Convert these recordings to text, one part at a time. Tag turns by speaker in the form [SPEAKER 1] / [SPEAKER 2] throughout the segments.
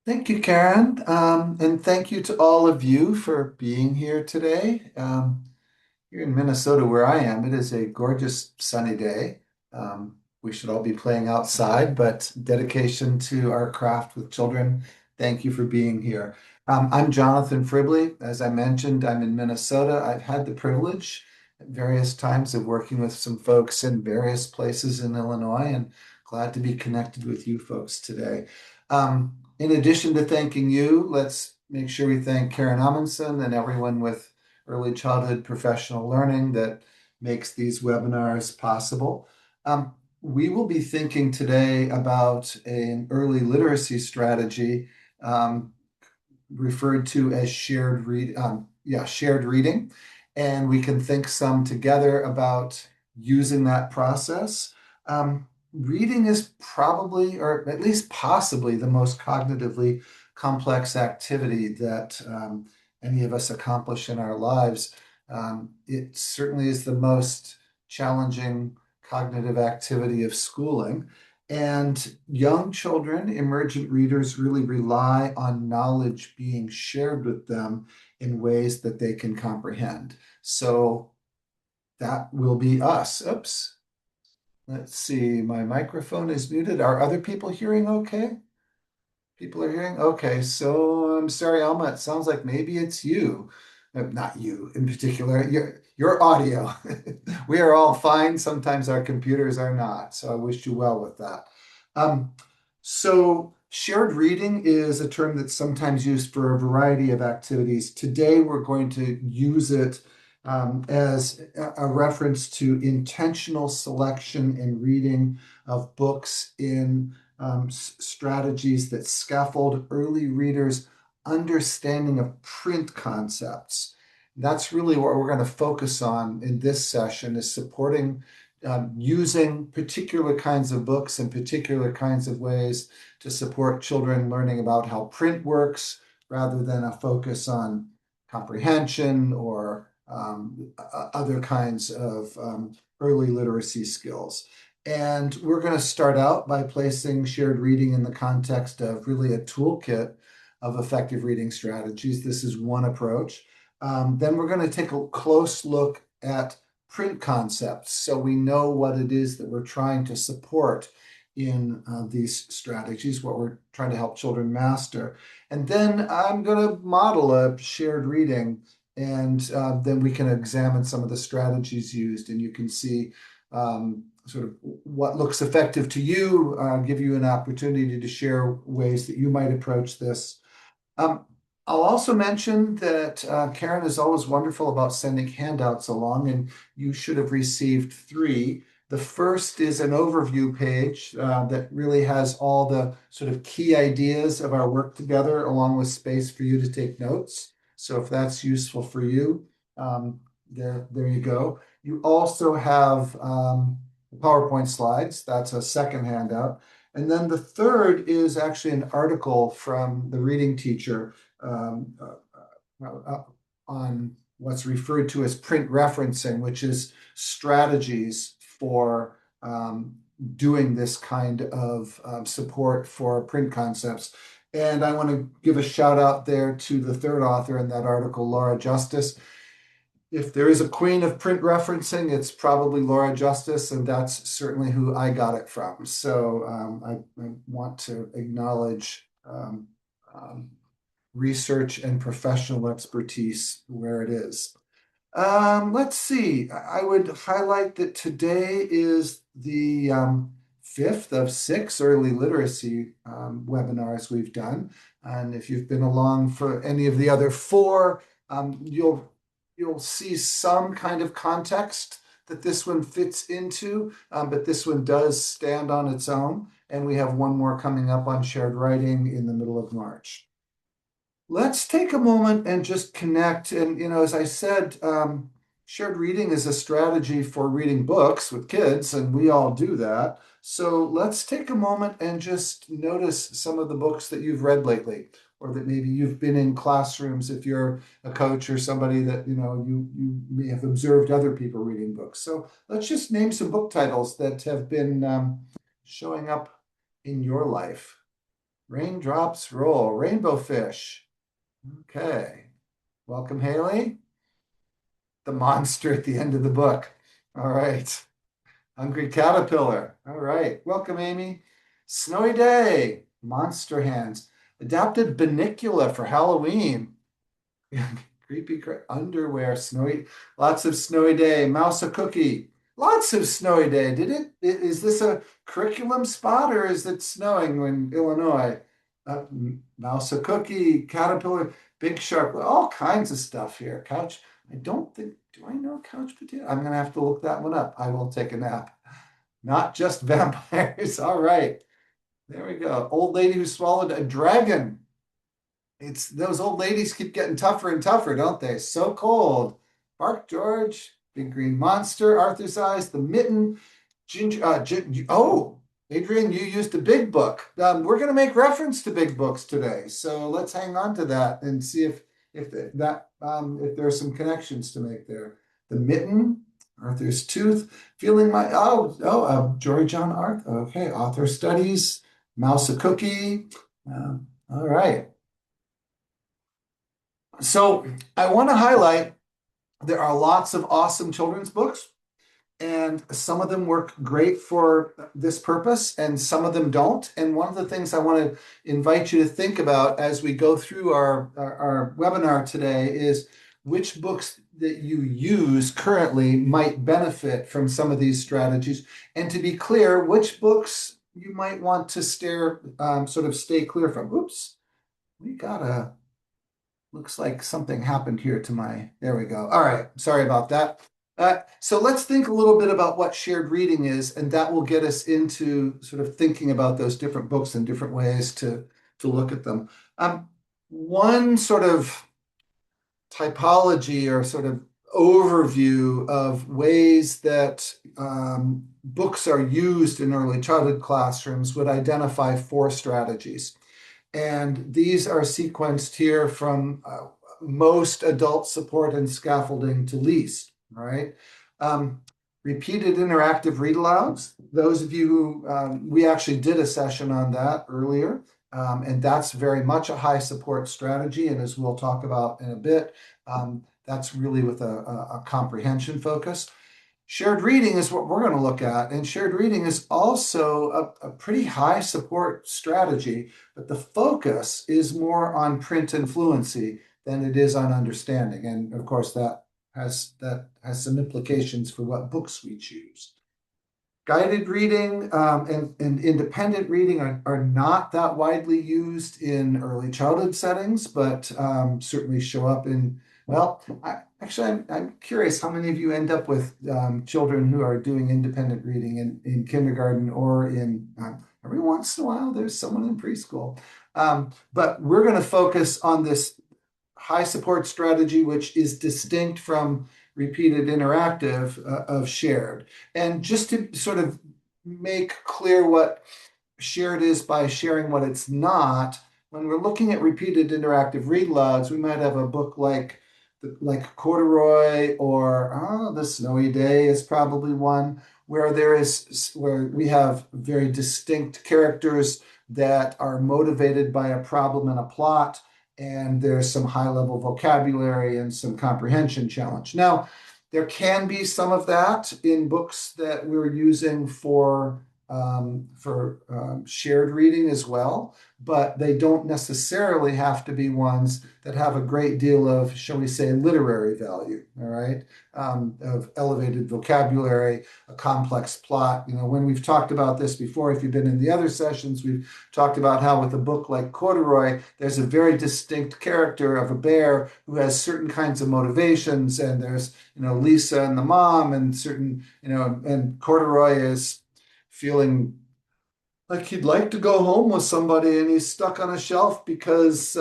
[SPEAKER 1] Thank you, Karen. And thank you to all of you for being here today. Here in Minnesota, where I am, it is a gorgeous sunny day. We should all be playing outside, but dedication to our craft with children. Thank you for being here. I'm Jonathan Fribley. As I mentioned, I'm in Minnesota. I've had the privilege at various times of working with some folks in various places in Illinois, and glad to be connected with you folks today. In addition to thanking you, let's make sure we thank Karen Amundsen and everyone with early childhood professional learning that makes these webinars possible. We will be thinking today about an early literacy strategy um, referred to as shared reading, and we can think some together about using that process. Reading is probably, or at least possibly, the most cognitively complex activity that any of us accomplish in our lives. It certainly is the most challenging cognitive activity of schooling. And young children, emergent readers, really rely on knowledge being shared with them in ways that they can comprehend. So that will be us. Oops. Let's see. My microphone is muted. Are other people hearing okay? People are hearing? Okay. So I'm sorry, Alma. It sounds like maybe it's you. Not you in particular, your audio. We are all fine. Sometimes our computers are not. So I wish you well with that. Um, so shared reading is a term that's sometimes used for a variety of activities. Today, we're going to use it as a reference to intentional selection and reading of books in strategies that scaffold early readers' understanding of print concepts. That's really what we're going to focus on in this session is supporting using particular kinds of books and particular kinds of ways to support children learning about how print works rather than a focus on comprehension or other kinds of early literacy skills. And we're going to start out by placing shared reading in the context of really a toolkit of effective reading strategies. This is one approach. Then we're going to take a close look at print concepts so we know what it is that we're trying to support in these strategies, what we're trying to help children master. And then I'm going to model a shared reading, and then we can examine some of the strategies used, and you can see sort of what looks effective to you, give you an opportunity to share ways that you might approach this. Um, I'll also mention that Karen is always wonderful about sending handouts along, and you should have received three. The first is an overview page that really has all the sort of key ideas of our work together, along with space for you to take notes. So if that's useful for you, there you go. You also have PowerPoint slides. That's a second handout. And then the third is actually an article from the reading teacher on what's referred to as print referencing, which is strategies for doing this kind of support for print concepts. And I want to give a shout out there to the third author in that article, Laura Justice. If there is a queen of print referencing, it's probably Laura Justice, and that's certainly who I got it from. So I want to acknowledge um, research and professional expertise where it is. Let's see. I would highlight that today is the fifth of six early literacy webinars we've done. And if you've been along for any of the other four, you'll see some kind of context that this one fits into, but this one does stand on its own. And we have one more coming up on shared writing in the middle of March. Let's take a moment and just connect. And, as I said, shared reading is a strategy for reading books with kids, and we all do that. So let's take a moment and just notice some of the books that you've read lately, or that maybe you've been in classrooms if you're a coach or somebody that, you may have observed other people reading books. So let's just name some book titles that have been showing up in your life. Raindrops roll, rainbow fish. Okay. Welcome, Haley. The monster at the end of the book. All right. Hungry caterpillar. All right. Welcome, Amy. Snowy day. Monster hands. Adapted Bunnicula for Halloween. Creepy underwear, snowy, lots of snowy day. Mouse a cookie, lots of snowy day. Is this a curriculum spot or is it snowing in Illinois? Uh, Mouse a cookie, caterpillar, big shark, all kinds of stuff here. Couch. I don't think, do I know couch potato? I'm going to have to look that one up. I will take a nap. Not just vampires. All right. There we go. Old lady who swallowed a dragon. It's those old ladies keep getting tougher and tougher, don't they? So cold. Bark George, Big Green Monster, Arthur's Eyes, The Mitten, Ginger. Oh, Adrian, you used a big book. We're going to make reference to big books today, so let's hang on to that and see if there are some connections to make there. The Mitten, Arthur's Tooth, Feeling My Jory John Arthur. Okay, Author Studies, Mouse a Cookie. All right. So I want to highlight there are lots of awesome children's books, and some of them work great for this purpose, and some of them don't. And one of the things I want to invite you to think about as we go through our webinar today is which books that you use currently might benefit from some of these strategies, and to be clear, which books you might want to sort of stay clear from. Oops, we got a looks like something happened here to there we go. All right, sorry about that. So let's think a little bit about what shared reading is, and that will get us into sort of thinking about those different books and different ways to look at them. One sort of typology or sort of overview of ways that books are used in early childhood classrooms would identify 4 strategies. And these are sequenced here from most adult support and scaffolding to least, right? Repeated interactive read alouds. Those of you who, we actually did a session on that earlier, and that's very much a high support strategy. And as we'll talk about in a bit, that's really with a comprehension focus. Shared reading is what we're going to look at, and shared reading is also a pretty high support strategy, but the focus is more on print and fluency than it is on understanding. And of course, that has some implications for what books we choose. Guided reading and independent reading are not that widely used in early childhood settings, but certainly show up in, well, I'm curious how many of you end up with children who are doing independent reading in kindergarten or in, every once in a while, there's someone in preschool. But we're going to focus on this high support strategy, which is distinct from repeated interactive of shared. And just to sort of make clear what shared is by sharing what it's not, when we're looking at repeated interactive read louds, we might have a book like Corduroy or The Snowy Day is probably one where we have very distinct characters that are motivated by a problem and a plot, and there's some high level vocabulary and some comprehension challenge. Now, there can be some of that in books that we're using for shared reading as well, but they don't necessarily have to be ones that have a great deal of, shall we say, literary value, all right, of elevated vocabulary, a complex plot. You know, when we've talked about this before, if you've been in the other sessions, we've talked about how with a book like Corduroy, there's a very distinct character of a bear who has certain kinds of motivations, and there's, Lisa and the mom, and certain, and Corduroy is feeling like he'd like to go home with somebody, and he's stuck on a shelf because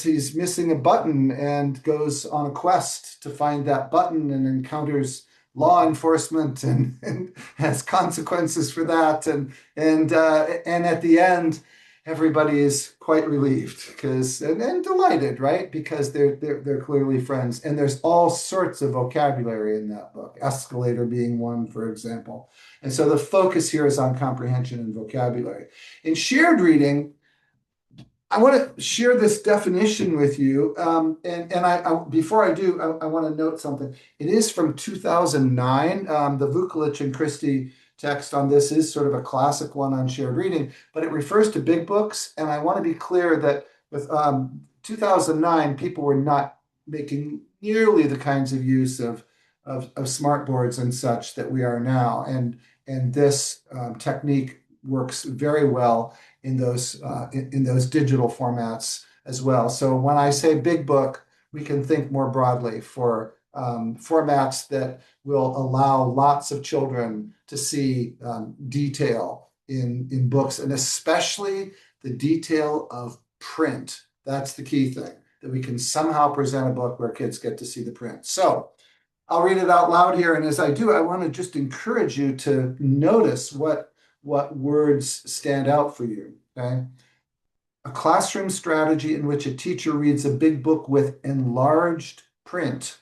[SPEAKER 1] he's missing a button, and goes on a quest to find that button and encounters law enforcement and has consequences for that. And at the end, everybody is quite relieved and delighted, right? Because they're clearly friends. And there's all sorts of vocabulary in that book, escalator being one, for example. And so the focus here is on comprehension and vocabulary. In shared reading, I want to share this definition with you. Before I do, I want to note something. It is from 2009. The Vukolich and Christie text on this is sort of a classic one on shared reading, but it refers to big books. And I want to be clear that with 2009, people were not making nearly the kinds of use of smart boards and such that we are now. And this technique works very well in those digital formats as well. So when I say big book, we can think more broadly for formats that will allow lots of children to see detail in books, and especially the detail of print. That's the key thing, that we can somehow present a book where kids get to see the print. So I'll read it out loud here. And as I do, I want to just encourage you to notice what words stand out for you. Okay. A classroom strategy in which a teacher reads a big book with enlarged print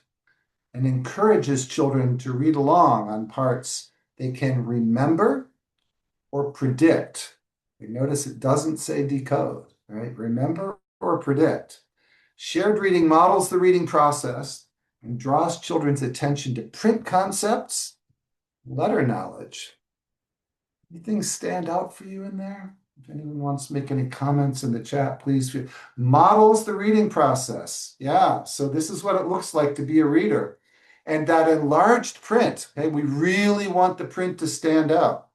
[SPEAKER 1] and encourages children to read along on parts they can remember or predict. You notice it doesn't say decode, right? Remember or predict. Shared reading models the reading process and draws children's attention to print concepts, letter knowledge. Anything stand out for you in there? If anyone wants to make any comments in the chat, please feel. Models the reading process. Yeah, so this is what it looks like to be a reader. And that enlarged print, okay, we really want the print to stand out,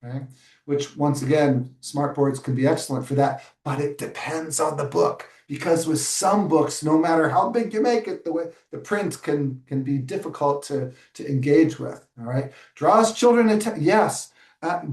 [SPEAKER 1] okay? Which, once again, smart boards can be excellent for that, but it depends on the book. Because with some books, no matter how big you make it, the print can be difficult to engage with, all right? Draws children attention, yes,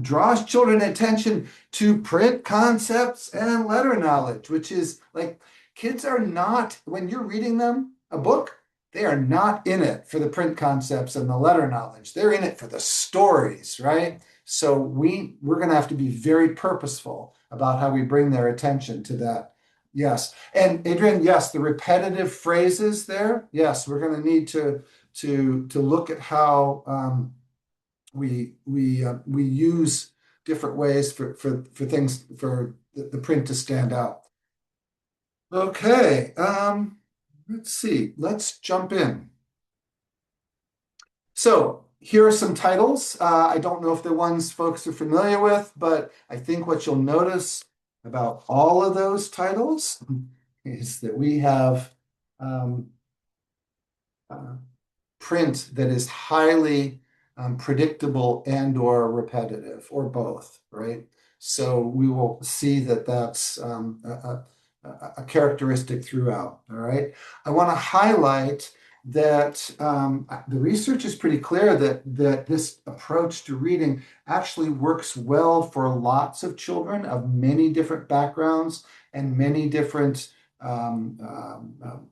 [SPEAKER 1] draws children attention to print concepts and letter knowledge, which is like kids are not, when you're reading them a book, they are not in it for the print concepts and the letter knowledge. They're in it for the stories, right? So we're going to have to be very purposeful about how we bring their attention to that. Yes. And Adrian, yes, the repetitive phrases there. Yes, we're going to need to look at how we use different ways for things for the print to stand out. Okay, let's see. Let's jump in. So here are some titles. I don't know if they're ones folks are familiar with, but I think what you'll notice about all of those titles is that we have uh, print that is highly predictable and or repetitive, or both, right? So we will see that that's a characteristic throughout, all right? I want to highlight that the research is pretty clear that this approach to reading actually works well for lots of children of many different backgrounds and many different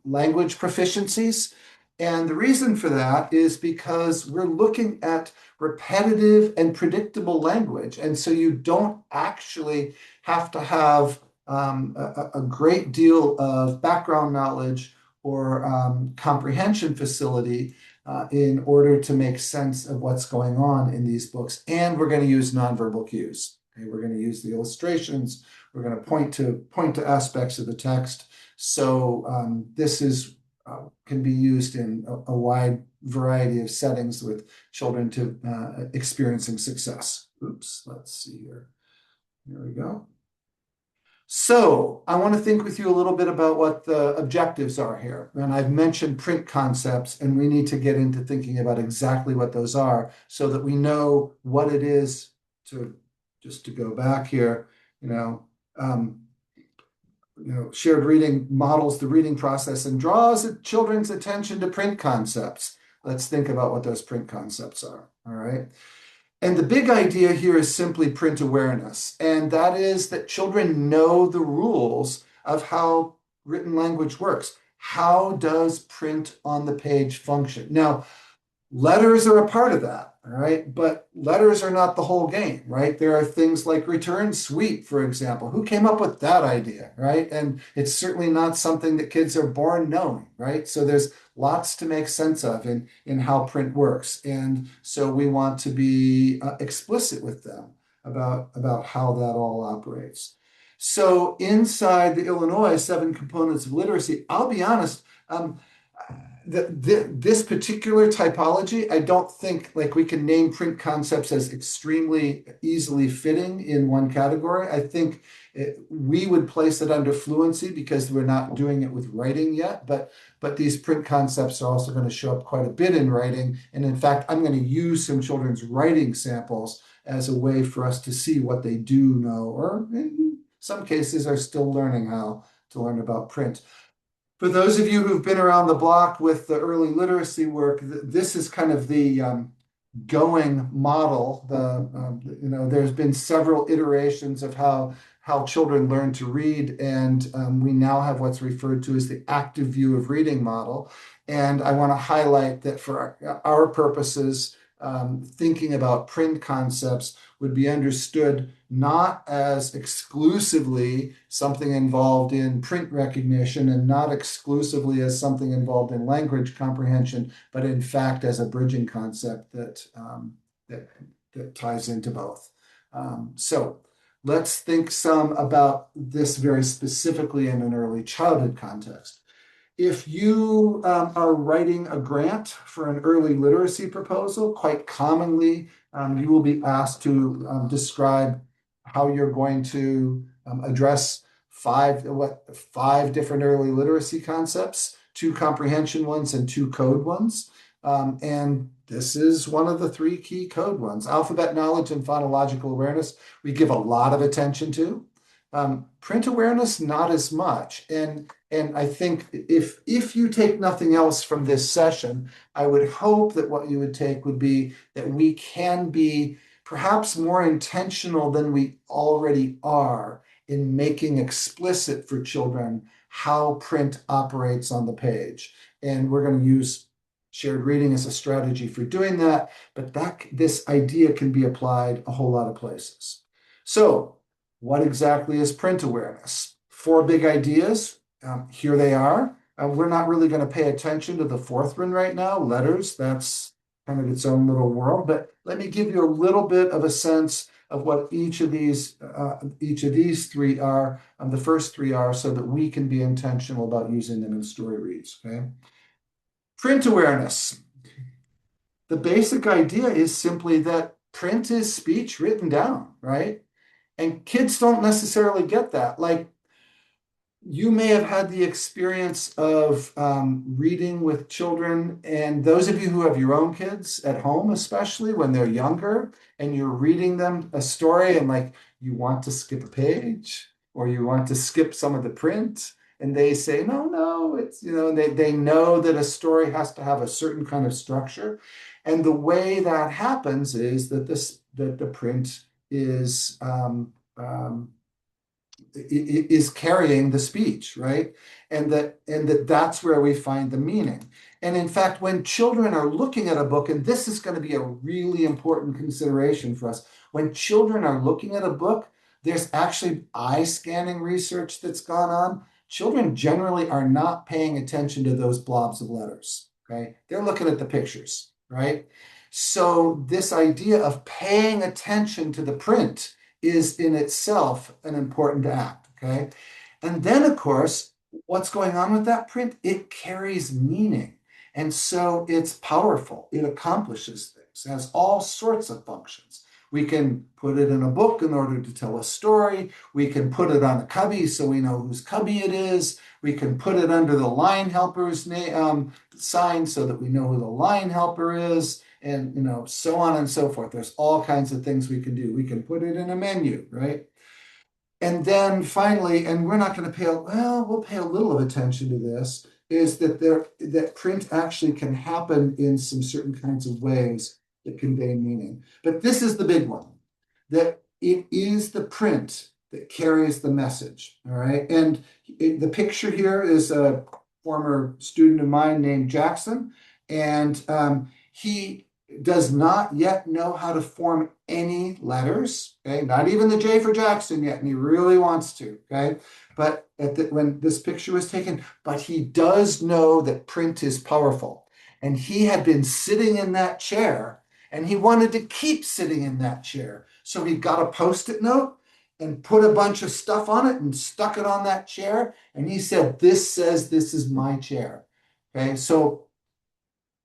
[SPEAKER 1] language proficiencies. And the reason for that is because we're looking at repetitive and predictable language. And so you don't actually have to have a great deal of background knowledge or comprehension facility in order to make sense of what's going on in these books. And we're going to use nonverbal cues. Okay? We're going to use the illustrations. We're going to point to aspects of the text. So this is can be used in a wide variety of settings with children to experiencing success. Oops, let's see here. Here we go. So I want to think with you a little bit about what the objectives are here. And I've mentioned print concepts, and we need to get into thinking about exactly what those are so that we know what it is to, just to go back here, shared reading models the reading process and draws children's attention to print concepts. Let's think about what those print concepts are, all right? And the big idea here is simply print awareness, and that is that children know the rules of how written language works. How does print on the page function? Now, letters are a part of that, all right? But letters are not the whole game, right? There are things like return sweep, for example. Who came up with that idea, right? And it's certainly not something that kids are born knowing, right? So there's lots to make sense of in how print works. And so we want to be explicit with them about how that all operates. So inside the Illinois seven components of literacy, I'll be honest, this particular typology, I don't think like we can name print concepts as extremely easily fitting in one category. I think we would place it under fluency because we're not doing it with writing yet, but these print concepts are also going to show up quite a bit in writing. And in fact, I'm going to use some children's writing samples as a way for us to see what they do know, or in some cases are still learning how to learn about print. For those of you who've been around the block with the early literacy work, this is kind of the going model. There's been several iterations of how children learn to read, and we now have what's referred to as the active view of reading model. And I want to highlight that for our purposes, thinking about print concepts would be understood not as exclusively something involved in print recognition and not exclusively as something involved in language comprehension, but in fact as a bridging concept that ties into both. So let's think some about this very specifically in an early childhood context. If you are writing a grant for an early literacy proposal, quite commonly you will be asked to describe how you're going to address five different early literacy concepts, two comprehension ones and two code ones. And this is one of the three key code ones. Alphabet knowledge and phonological awareness, we give a lot of attention to. Print awareness, not as much. And I think if you take nothing else from this session, I would hope that what you would take would be that we can be perhaps more intentional than we already are in making explicit for children how print operates on the page. And we're going to use shared reading as a strategy for doing that, but this idea can be applied a whole lot of places. So what exactly is print awareness? Four big ideas. Here they are. We're not really going to pay attention to the fourth one right now, letters. That's kind of its own little world. But let me give you a little bit of a sense of what each of these three are, the first three are, so that we can be intentional about using them in story reads. Okay. Print awareness. The basic idea is simply that print is speech written down, right? And kids don't necessarily get that. Like, you may have had the experience of reading with children, and those of you who have your own kids at home, especially when they're younger, and you're reading them a story and like you want to skip a page or you want to skip some of the print, and they say, no, it's, they know that a story has to have a certain kind of structure. And the way that happens is that the print is carrying the speech, right? And that's where we find the meaning. And in fact, when children are looking at a book, and this is going to be a really important consideration for us, when children are looking at a book, there's actually eye scanning research that's gone on. Children generally are not paying attention to those blobs of letters, okay? They're looking at the pictures, right? So this idea of paying attention to the print is in itself an important act, okay? And then, of course, what's going on with that print? It carries meaning. And so it's powerful. It accomplishes things. It has all sorts of functions. We can put it in a book in order to tell a story. We can put it on a cubby so we know whose cubby it is. We can put it under the line helper's sign so that we know who the line helper is, and so on and so forth. There's all kinds of things we can do. We can put it in a menu, right? And then finally, and we're not going to we'll pay a little of attention to this, is that print actually can happen in some certain kinds of ways that convey meaning. But this is the big one, that it is the print that carries the message, all right? And the picture here is a former student of mine named Jackson, and he does not yet know how to form any letters, okay? Not even the J for Jackson yet, and he really wants to, okay? But when this picture was taken, but he does know that print is powerful. And he had been sitting in that chair, and he wanted to keep sitting in that chair. So he got a Post-it note, and put a bunch of stuff on it and stuck it on that chair. And he said, this says this is my chair. Okay, so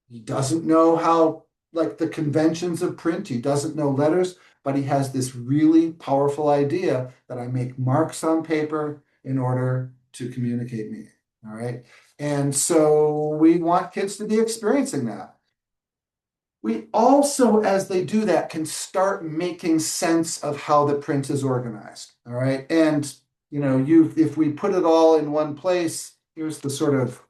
[SPEAKER 1] he doesn't know how, like the conventions of print, he doesn't know letters, but he has this really powerful idea that I make marks on paper in order to communicate meaning. All right. And so we want kids to be experiencing that. We also, as they do that, can start making sense of how the print is organized. All right. And if we put it all in one place, here's the sort of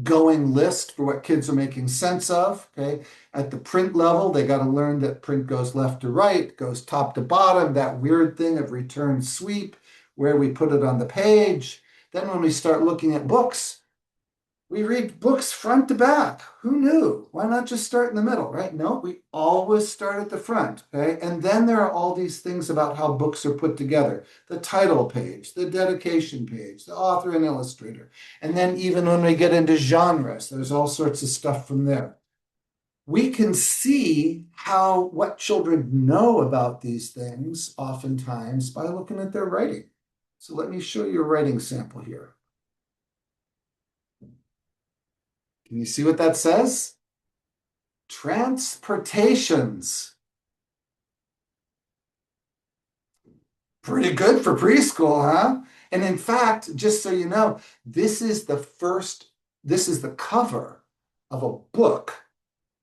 [SPEAKER 1] going list for what kids are making sense of. Okay. At the print level, they got to learn that print goes left to right, goes top to bottom, that weird thing of return sweep, where we put it on the page. Then when we start looking at books, we read books front to back. Who knew? Why not just start in the middle, right? No, we always start at the front, okay? And then there are all these things about how books are put together. The title page, the dedication page, the author and illustrator. And then even when we get into genres, there's all sorts of stuff from there. We can see what children know about these things oftentimes by looking at their writing. So let me show you a writing sample here. Can you see what that says? Transportations. Pretty good for preschool, huh? And in fact, just so you know, this is the cover of a book,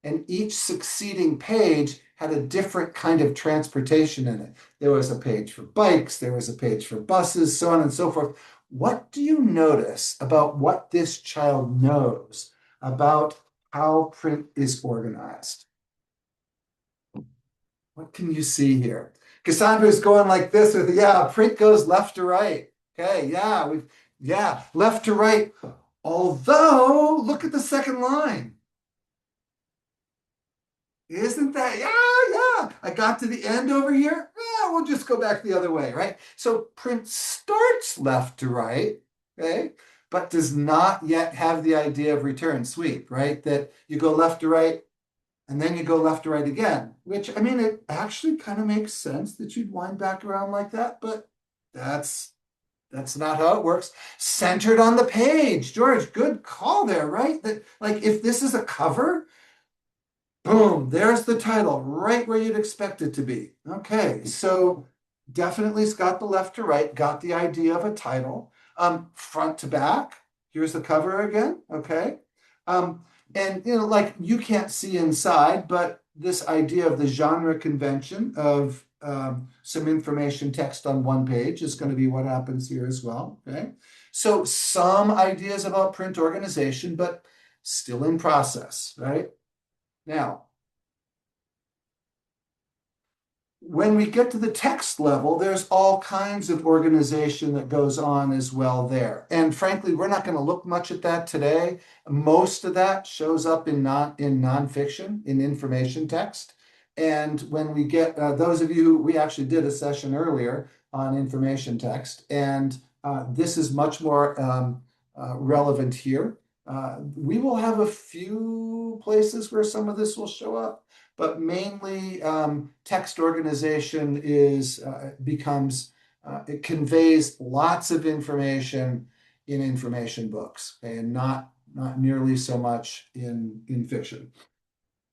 [SPEAKER 1] and each succeeding page had a different kind of transportation in it. There was a page for bikes, there was a page for buses, so on and so forth. What do you notice about what this child knows about how print is organized? What can you see here? Cassandra's going like this with, yeah, print goes left to right. Okay, yeah, left to right. Although, look at the second line. Isn't that, yeah. I got to the end over here. Yeah, we'll just go back the other way, right? So print starts left to right, okay, but does not yet have the idea of return sweep, right? That you go left to right, and then you go left to right again, which, I mean, it actually kind of makes sense that you'd wind back around like that, but that's not how it works. Centered on the page. George, good call there, right? That, like, if this is a cover, boom, there's the title right where you'd expect it to be. Okay, so definitely it's got the left to right, got the idea of a title. Front to back, here's the cover again, okay? And like you can't see inside, but this idea of the genre convention of some information text on one page is going to be what happens here as well, okay? So some ideas about print organization, but still in process, right? Now, when we get to the text level, there's all kinds of organization that goes on as well there. And frankly, we're not going to look much at that today. Most of that shows up in nonfiction, in information text. And when we get those of you, we actually did a session earlier on information text, and this is much more relevant here. We will have a few places where some of this will show up, but mainly text organization it conveys lots of information in information books, okay, and not nearly so much in fiction.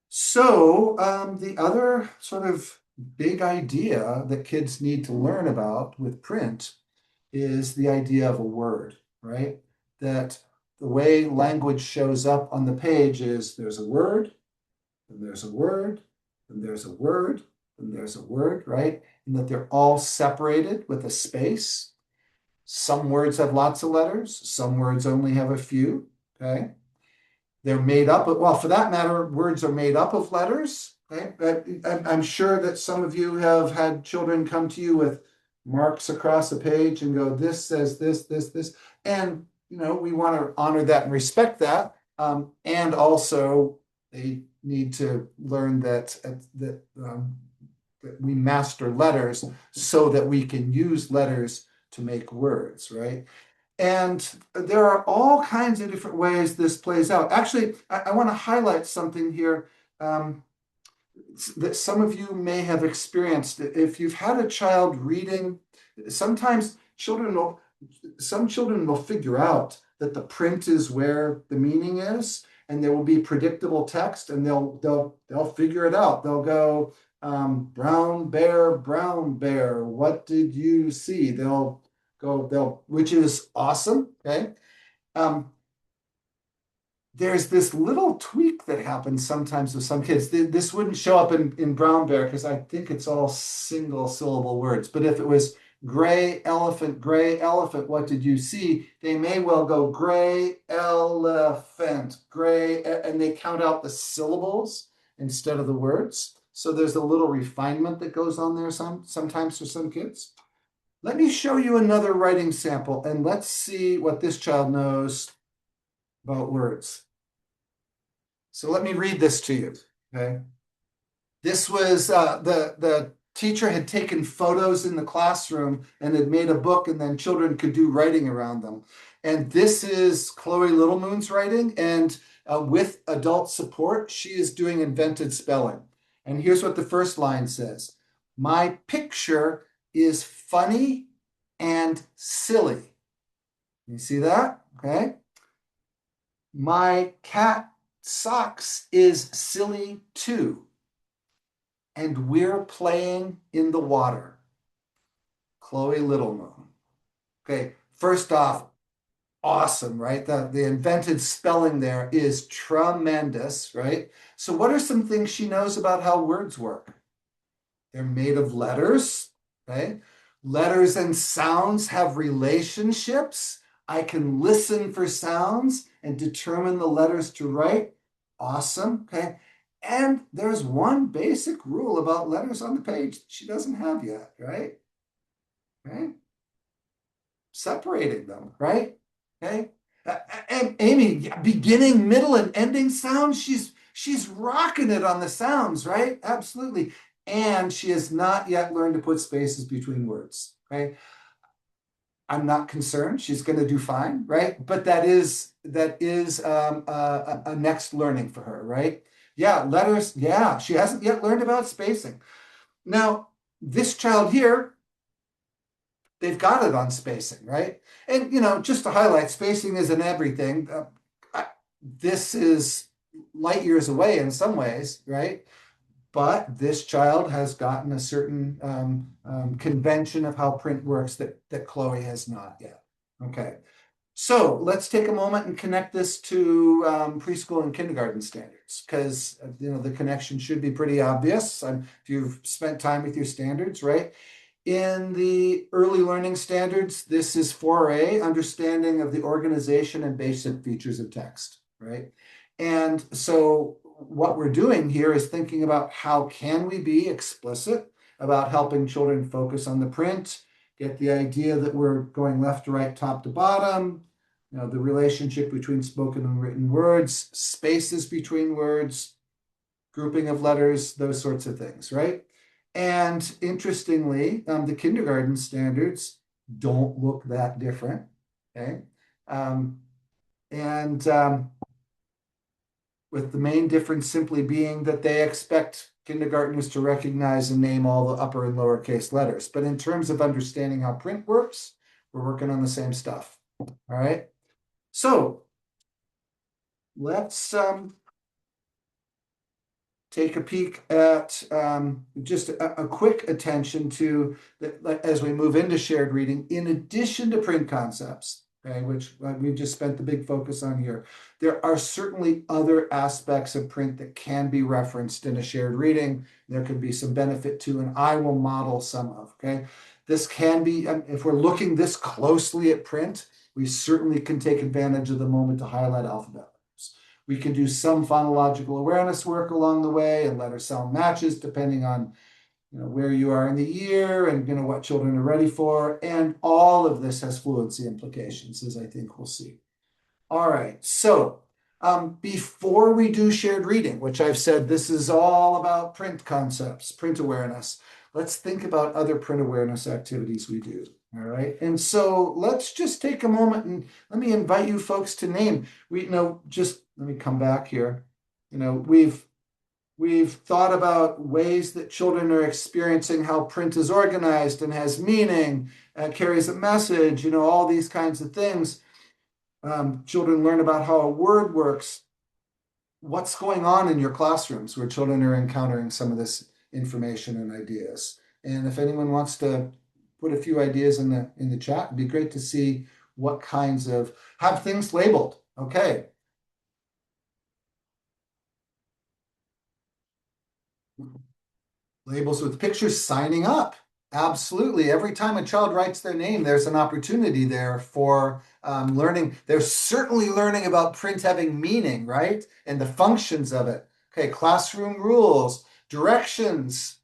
[SPEAKER 1] So the other sort of big idea that kids need to learn about with print is the idea of a word, right? That the way language shows up on the page is there's a word, and there's a word, and there's a word, and there's a word, right? And that they're all separated with a space. Some words have lots of letters, some words only have a few, okay? They're made up of, well, for that matter, words are made up of letters, okay? I'm sure that some of you have had children come to you with marks across a page and go, this says this. And, we want to honor that and respect that. And also, they need to learn that we master letters so that we can use letters to make words, right? And there are all kinds of different ways this plays out. Actually, I want to highlight something here. that some of you may have experienced. If you've had a child reading, sometimes some children will figure out that the print is where the meaning is, and there will be predictable text, and they'll figure it out. They'll go, brown bear, what did you see? Which is awesome. Okay. Um, there's this little tweak that happens sometimes with some kids. This wouldn't show up in brown bear because I think it's all single syllable words. But if it was gray elephant, what did you see? They may well go gray elephant, gray, and they count out the syllables instead of the words. So there's a little refinement that goes on there sometimes for some kids. Let me show you another writing sample, and let's see what this child knows about words. So let me read this to you. Okay. This was the teacher had taken photos in the classroom and had made a book, and then children could do writing around them. And this is Chloe Little Moon's writing, and with adult support, she is doing invented spelling. And here's what the first line says: "My picture is funny and silly." You see that? Okay. "My cat socks is silly too. And we're playing in the water." Chloe Little Moon. Okay, first off, awesome, right? The invented spelling there is tremendous, right? So what are some things she knows about how words work? They're made of letters, okay? Letters and sounds have relationships. I can listen for sounds and determine the letters to write. Awesome, okay? And there's one basic rule about letters on the page that she doesn't have yet, right? Right? Separating them, right? Okay. And Amy, beginning, middle, and ending sounds, she's rocking it on the sounds, right? Absolutely. And she has not yet learned to put spaces between words, right? I'm not concerned. She's going to do fine, right? But that is a next learning for her, right? Yeah, letters. Yeah, she hasn't yet learned about spacing. Now, this child here, they've got it on spacing, right? And just to highlight, spacing isn't everything. This is light years away in some ways, right? But this child has gotten a certain convention of how print works that Chloe has not yet. Okay. So let's take a moment and connect this to preschool and kindergarten standards, because the connection should be pretty obvious if you've spent time with your standards, right? In the early learning standards, this is 4A, understanding of the organization and basic features of text, right? And so what we're doing here is thinking about how can we be explicit about helping children focus on the print, get the idea that we're going left to right, top to bottom, the relationship between spoken and written words, spaces between words, grouping of letters, those sorts of things, right? And interestingly, the kindergarten standards don't look that different, okay? And with the main difference simply being that they expect kindergartners to recognize and name all the upper and lowercase letters. But in terms of understanding how print works, we're working on the same stuff, all right? So let's take a peek at just a quick attention to as we move into shared reading, in addition to print concepts, okay, which we've just spent the big focus on here. There are certainly other aspects of print that can be referenced in a shared reading. There can be some benefit to, and I will model some of, okay? This can be, if we're looking this closely at print, we certainly can take advantage of the moment to highlight alphabet. We can do some phonological awareness work along the way and letter sound matches depending on where you are in the year and what children are ready for. And all of this has fluency implications, as I think we'll see. All right, so before we do shared reading, which I've said this is all about print concepts, print awareness, let's think about other print awareness activities we do. All right, and so let's just take a moment and let me invite you folks to name. Just let me come back here. We've We've thought about ways that children are experiencing how print is organized and has meaning, carries a message, all these kinds of things. Children learn about how a word works. What's going on in your classrooms where children are encountering some of this information and ideas? And if anyone wants to put a few ideas in the chat, it'd be great to see what kinds of have things labeled. Okay. Labels with pictures, signing up. Absolutely. Every time a child writes their name, there's an opportunity there for learning. They're certainly learning about print having meaning, right? And the functions of it. Okay, classroom rules, directions,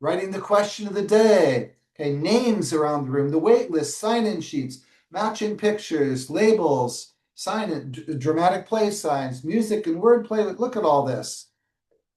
[SPEAKER 1] writing the question of the day. Okay, names around the room, the wait list, sign-in sheets, matching pictures, labels, dramatic play signs, music and wordplay. Look at all this.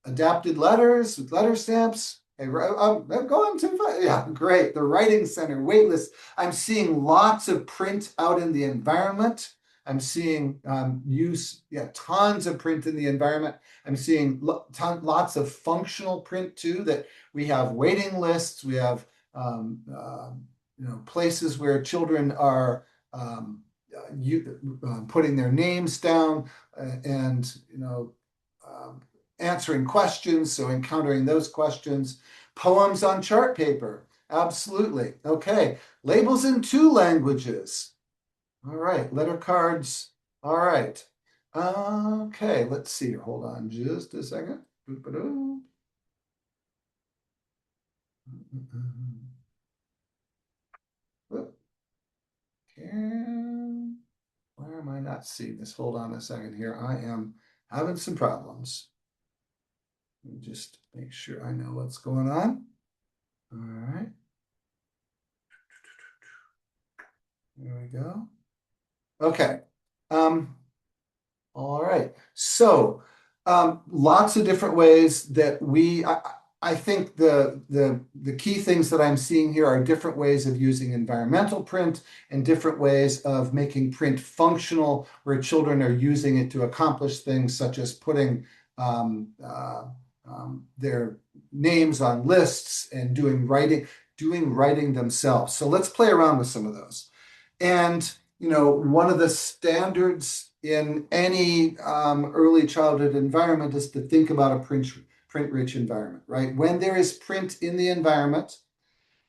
[SPEAKER 1] Adapted letters with letter stamps. Hey, I'm going too far. Yeah, great. The writing center, waitlist. I'm seeing lots of print out in the environment. I'm seeing tons of print in the environment. I'm seeing lots of functional print too, that we have waiting lists. We have places where children are putting their names down and answering questions, so encountering those questions. Poems on chart paper, absolutely. Okay, labels in 2 languages. All right, letter cards. All right. Okay, let's see. Hold on just a second. Why am I not seeing this? Hold on a second here. I am having some problems. Let me just make sure I know what's going on. All right. There we go. Okay. All right. So, lots of different ways that I think the key things that I'm seeing here are different ways of using environmental print and different ways of making print functional, where children are using it to accomplish things such as putting their names on lists and doing writing themselves. So let's play around with some of those. And one of the standards in any early childhood environment is to think about a print-rich environment, right? When there is print in the environment,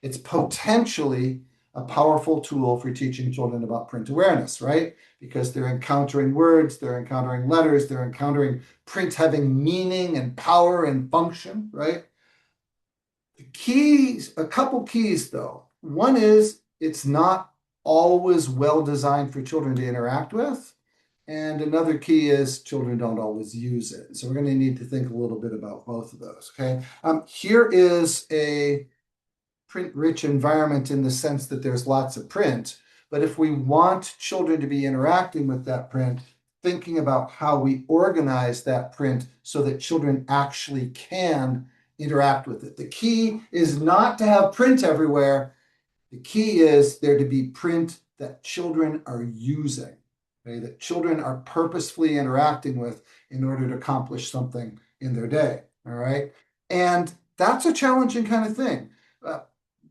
[SPEAKER 1] it's potentially a powerful tool for teaching children about print awareness, right? Because they're encountering words, they're encountering letters, they're encountering print having meaning and power and function, right? The keys, a couple keys though. One is it's not always well designed for children to interact with. And another key is children don't always use it. So we're going to need to think a little bit about both of those. Okay. Here is a print-rich environment in the sense that there's lots of print. But if we want children to be interacting with that print, thinking about how we organize that print so that children actually can interact with it. The key is not to have print everywhere. The key is there to be print that children are using, okay, that children are purposefully interacting with in order to accomplish something in their day. All right. And that's a challenging kind of thing.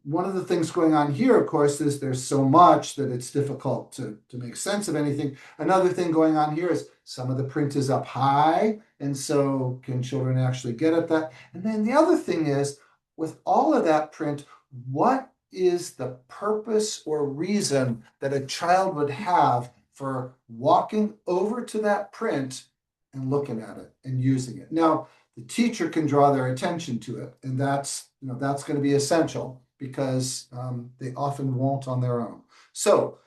[SPEAKER 1] One of the things going on here, of course, is there's so much that it's difficult to make sense of anything. Another thing going on here is some of the print is up high, and so can children actually get at that? And then the other thing is, with all of that print, what is the purpose or reason that a child would have for walking over to that print and looking at it and using it? Now, the teacher can draw their attention to it, and that's going to be essential because they often won't on their own. So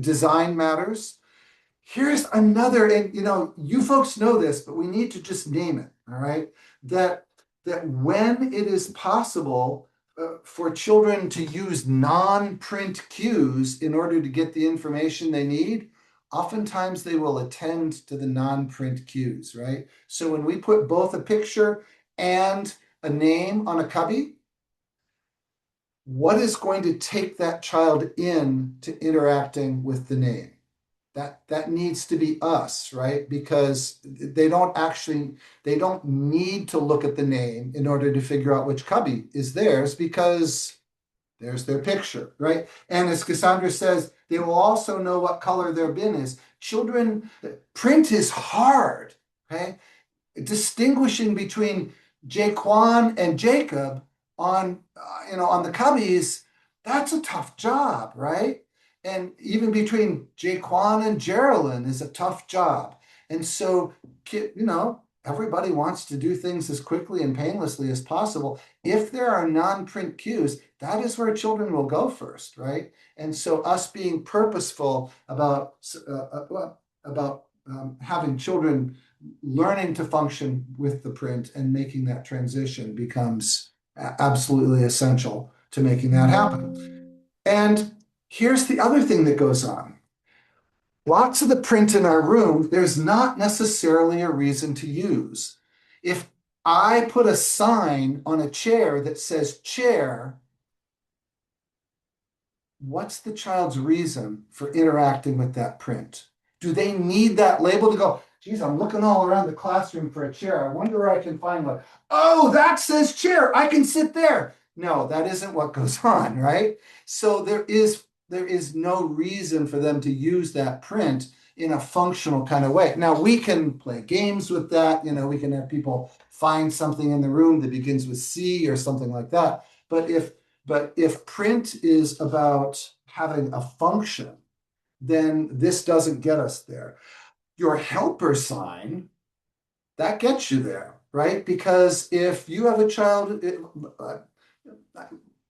[SPEAKER 1] design matters. Here's another, and you folks know this, but we need to just name it, all right? That when it is possible for children to use non-print cues in order to get the information they need, oftentimes they will attend to the non-print cues, right? So when we put both a picture and a name on a cubby, what is going to take that child in to interacting with the name? That needs to be us, right? Because they don't need to look at the name in order to figure out which cubby is theirs because there's their picture, right? And as Cassandra says, they will also know what color their bin is. Children, print is hard, okay? Distinguishing between Jaquan and Jacob on on the cubbies, that's a tough job, right? And even between Jaquan and Geraldine is a tough job. And so, everybody wants to do things as quickly and painlessly as possible. If there are non-print cues, that is where children will go first, right? And so, us being purposeful about having children learning to function with the print and making that transition becomes absolutely essential to making that happen. And here's the other thing that goes on. Lots of the print in our room, there's not necessarily a reason to use. If I put a sign on a chair that says chair, what's the child's reason for interacting with that print? Do they need that label to go, geez, I'm looking all around the classroom for a chair. I wonder where I can find one. Oh, that says chair. I can sit there. No, that isn't what goes on, right? So there is no reason for them to use that print in a functional kind of way. Now we can play games with that. We can have people find something in the room that begins with C or something like that. But if print is about having a function, then this doesn't get us there. Your helper sign, that gets you there, right? Because if you have a child,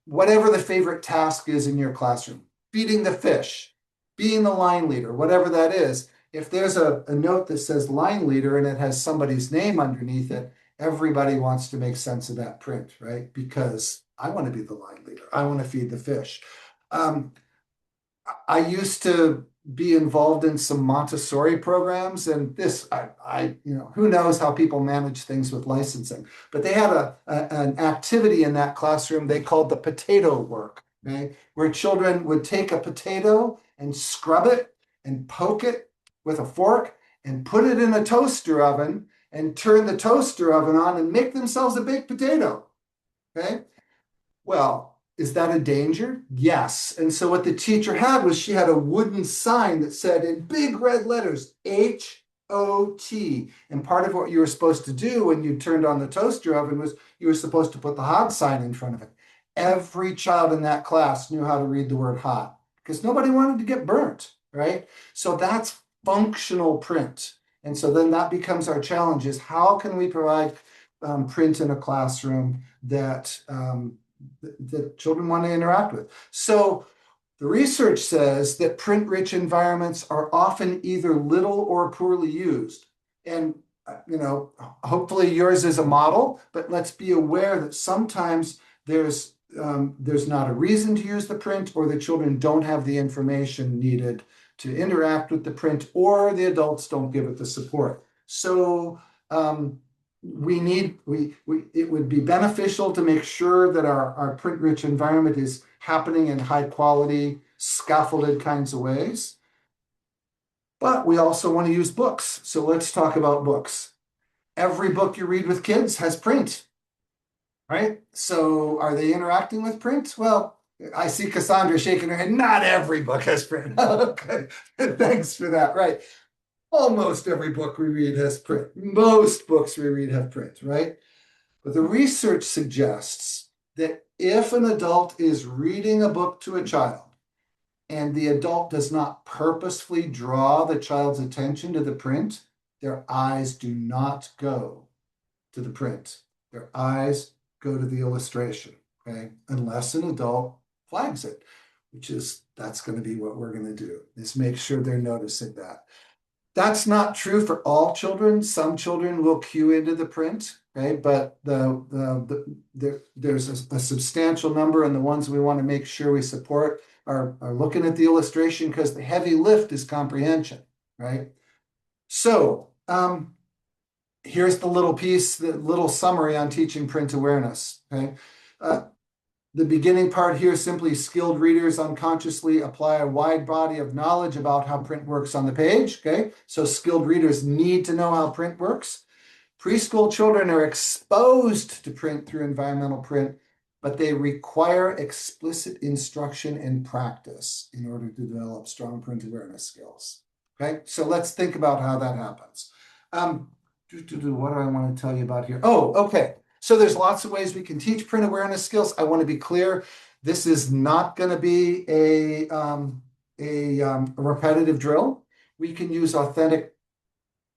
[SPEAKER 1] whatever the favorite task is in your classroom, feeding the fish, being the line leader, whatever that is, if there's a note that says line leader and it has somebody's name underneath it, everybody wants to make sense of that print, right? Because I want to be the line leader. I want to feed the fish. I used to be involved in some Montessori programs, and who knows how people manage things with licensing. But they had an activity in that classroom they called the potato work, okay? Where children would take a potato and scrub it and poke it with a fork and put it in a toaster oven and turn the toaster oven on and make themselves a baked potato, okay? Well, is that a danger? Yes. And so what the teacher had was she had a wooden sign that said in big red letters, HOT. And part of what you were supposed to do when you turned on the toaster oven was you were supposed to put the hot sign in front of it. Every child in that class knew how to read the word hot because nobody wanted to get burnt, right? So that's functional print. And so then that becomes our challenge is how can we provide print in a classroom that children want to interact with. So the research says that print-rich environments are often either little or poorly used. And, hopefully yours is a model, but let's be aware that sometimes there's not a reason to use the print or the children don't have the information needed to interact with the print or the adults don't give it the support. So it would be beneficial to make sure that our print-rich environment is happening in high quality, scaffolded kinds of ways. But we also want to use books. So let's talk about books. Every book you read with kids has print, right? So are they interacting with print? Well, I see Cassandra shaking her head. Not every book has print. Okay, thanks for that, right? Almost every book we read has print. Most books we read have print, right? But the research suggests that if an adult is reading a book to a child and the adult does not purposefully draw the child's attention to the print, their eyes do not go to the print. Their eyes go to the illustration, okay? Unless an adult flags it, that's going to be what we're going to do, is make sure they're noticing that. That's not true for all children. Some children will cue into the print, right? But there's a substantial number, and the ones we want to make sure we support are looking at the illustration because the heavy lift is comprehension, right? So here's the little piece, the little summary on teaching print awareness, okay? The beginning part here, simply skilled readers unconsciously apply a wide body of knowledge about how print works on the page, okay? So skilled readers need to know how print works. Preschool children are exposed to print through environmental print, but they require explicit instruction and practice in order to develop strong print awareness skills. Okay, so let's think about how that happens. What do I want to tell you about here? Oh, okay. So there's lots of ways we can teach print awareness skills. I want to be clear. This is not going to be a repetitive drill. We can use authentic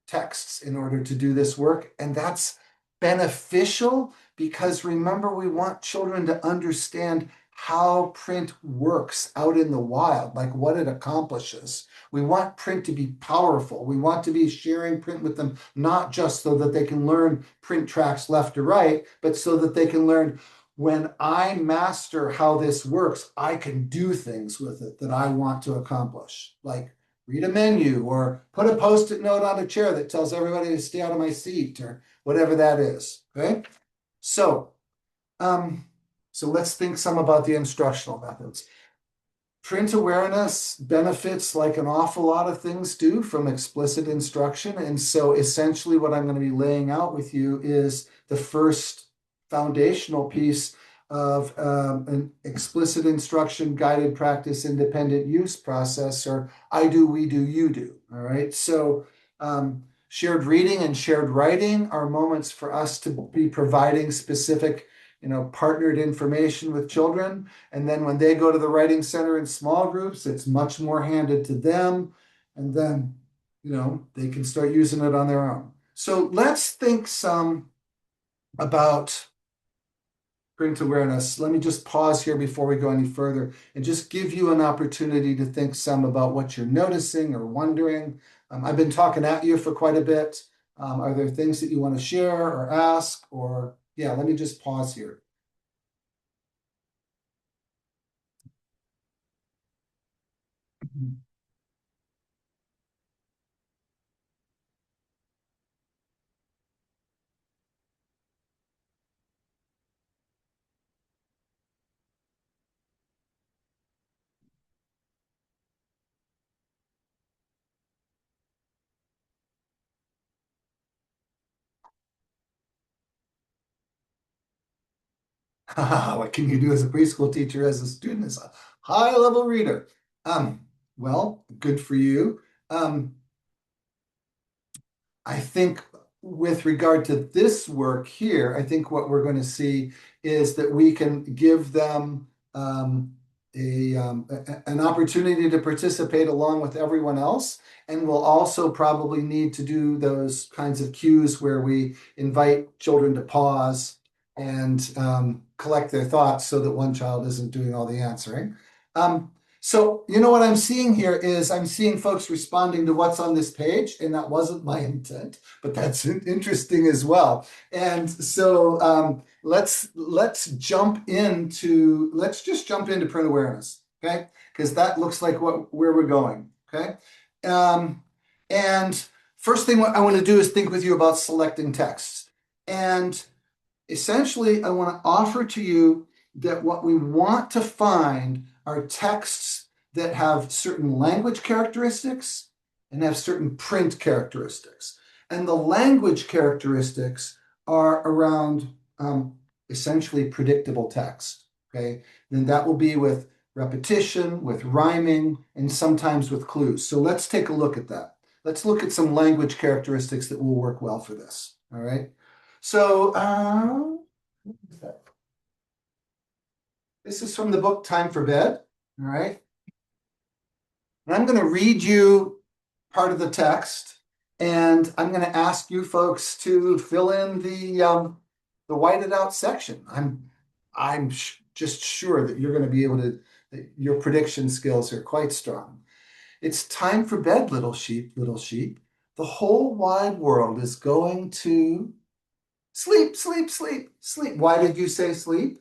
[SPEAKER 1] texts in order to do this work. And that's beneficial because remember, we want children to understand how print works out in the wild, like what it accomplishes. We want print to be powerful. We want to be sharing print with them, not just so that they can learn print tracks left to right, but so that they can learn when I master how this works, I can do things with it that I want to accomplish, like read a menu or put a post-it note on a chair that tells everybody to stay out of my seat or whatever that is, okay? So let's think some about the instructional methods. Print awareness benefits like an awful lot of things do from explicit instruction. And so essentially what I'm going to be laying out with you is the first foundational piece of an explicit instruction, guided practice, independent use process, or I do, we do, you do. All right. So shared reading and shared writing are moments for us to be providing specific, partnered information with children. And then when they go to the writing center in small groups, it's much more handed to them. And then, they can start using it on their own. So let's think some about print awareness. Let me just pause here before we go any further and just give you an opportunity to think some about what you're noticing or wondering. I've been talking at you for quite a bit. Are there things that you want to share or ask? Or, yeah, let me just pause here. What can you do as a preschool teacher, as a student, as a high-level reader? Well, good for you. I think with regard to this work here, I think what we're going to see is that we can give them an opportunity to participate along with everyone else. And we'll also probably need to do those kinds of cues where we invite children to pause and collect their thoughts so that one child isn't doing all the answering. So, what I'm seeing here is I'm seeing folks responding to what's on this page, and that wasn't my intent, but that's interesting as well. And so let's just jump into print awareness, okay? Because that looks like where we're going, okay? And first thing I want to do is think with you about selecting texts. And essentially, I want to offer to you that what we want to find are texts that have certain language characteristics and have certain print characteristics. And the language characteristics are around essentially predictable text, okay? Then that will be with repetition, with rhyming, and sometimes with clues. So let's take a look at that. Let's look at some language characteristics that will work well for this, all right? So this is from the book Time for Bed, all right? And I'm going to read you part of the text, and I'm going to ask you folks to fill in the whited out section. I'm just sure that you're going to be able to, that your prediction skills are quite strong. It's time for bed, little sheep, little sheep. The whole wide world is going to sleep, sleep, sleep, sleep. Why did you say sleep?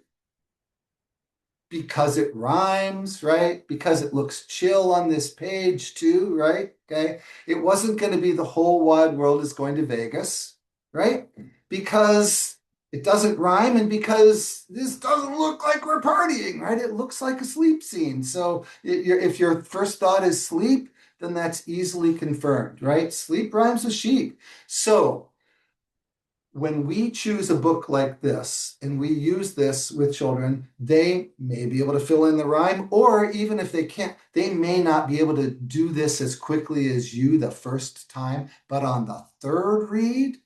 [SPEAKER 1] Because it rhymes, right? Because it looks chill on this page too, right? Okay. It wasn't going to be the whole wide world is going to Vegas, right? Because It doesn't rhyme, and because this doesn't look like we're partying, right? It looks like a sleep scene. So if your first thought is sleep, then that's easily confirmed, right? Sleep rhymes with sheep. So when we choose a book like this and we use this with children, they may be able to fill in the rhyme, or even if they can't, they may not be able to do this as quickly as you the first time, but on the third read,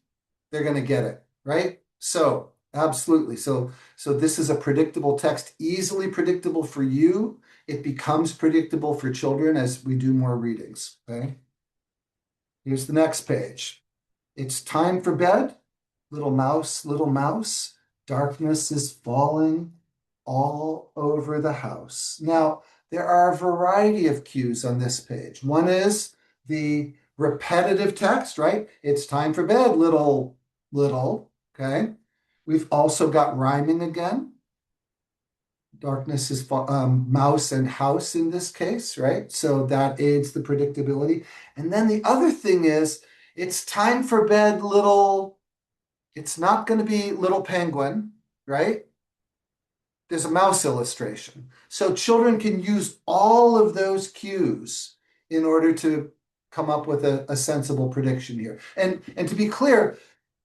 [SPEAKER 1] they're going to get it, right? So, absolutely. So this is a predictable text, easily predictable for you. It becomes predictable for children as we do more readings, okay? Here's the next page. It's time for bed. Little mouse, darkness is falling all over the house. Now, there are a variety of cues on this page. One is the repetitive text, right? It's time for bed, little, okay? We've also got rhyming again. Darkness is mouse and house in this case, right? So that aids the predictability. And then the other thing is, it's time for bed, little. It's not going to be little penguin, right? There's a mouse illustration. So children can use all of those cues in order to come up with a sensible prediction here. And to be clear,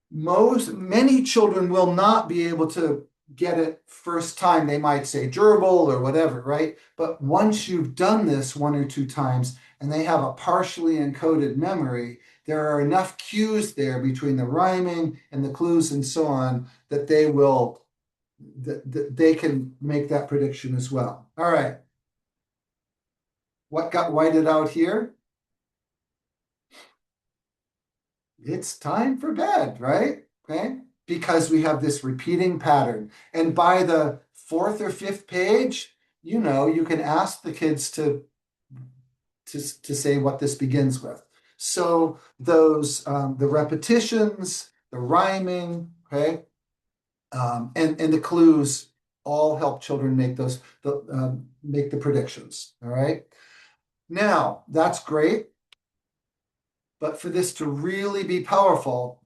[SPEAKER 1] many children will not be able to get it first time. They might say gerbil or whatever, right? But once you've done this one or two times and they have a partially encoded memory, there are enough cues there between the rhyming and the clues and so on that they can make that prediction as well. All right. What got whited out here? It's time for bed, right? Okay. Because we have this repeating pattern. And by the fourth or fifth page, you can ask the kids to say what this begins with. So those the repetitions, the rhyming, okay, and the clues all help children make the predictions. All right. Now that's great, but for this to really be powerful,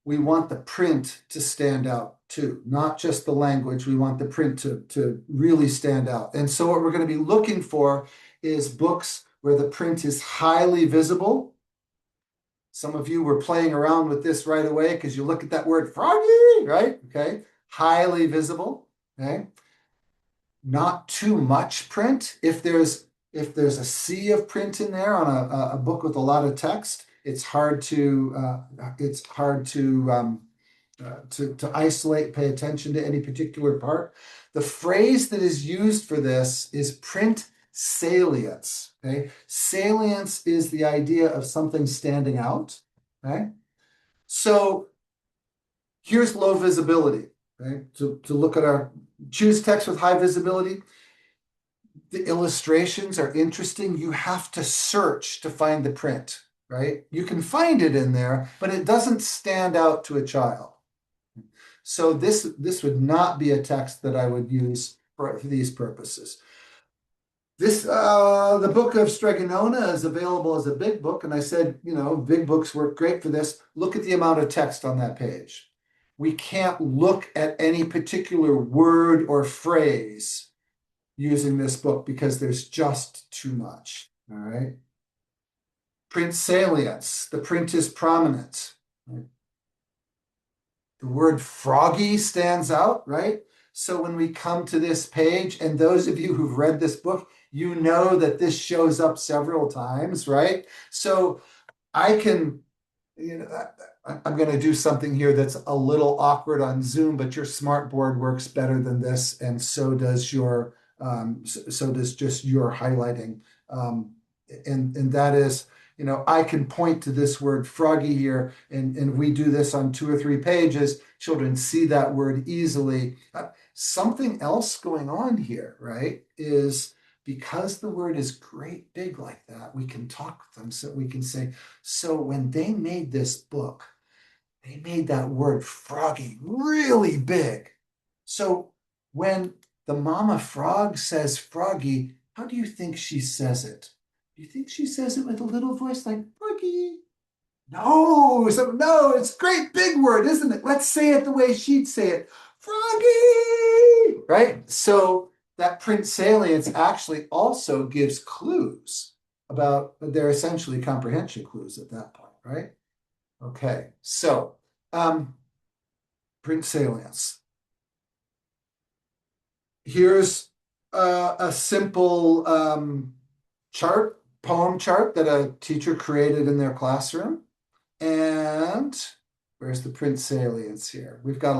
[SPEAKER 1] we want the print to stand out too, not just the language. We want the print to really stand out. And so what we're going to be looking for is books where the print is highly visible. Some of you were playing around with this right away because you look at that word froggy, right? Okay. Highly visible. Okay. Not too much print. If there's a sea of print in there on a book with a lot of text, it's hard to isolate, pay attention to any particular part. The phrase that is used for this is print salience. Okay, salience is the idea of something standing out. Okay, so here's low visibility. Okay, to look at our choose text with high visibility. The illustrations are interesting. You have to search to find the print, right? You can find it in there, but it doesn't stand out to a child. So this would not be a text that I would use for these purposes. The book of Stregonona is available as a big book, and I said, big books work great for this. Look at the amount of text on that page. We can't look at any particular word or phrase using this book because there's just too much. All right. Print salience. The print is prominent. Right? The word froggy stands out, right? So when we come to this page, and those of you who've read this book, you know that this shows up several times, right? So I can, I'm going to do something here that's a little awkward on Zoom, but your smartboard works better than this, and so does just your highlighting. And that is, I can point to this word froggy here, and we do this on 2 or 3 pages. Children see that word easily. Something else going on here, right, is because the word is great big like that, we can talk with them. So we can say, so when they made this book, they made that word froggy really big. So when the mama frog says froggy, how do you think she says it? Do you think she says it with a little voice like froggy? No, so no, it's a great big word, isn't it? Let's say it the way she'd say it. Froggy, right? So that print salience actually also gives clues about, they're essentially comprehension clues at that point, right? Okay, so print salience. Here's a simple poem chart that a teacher created in their classroom. And where's the print salience here? We've got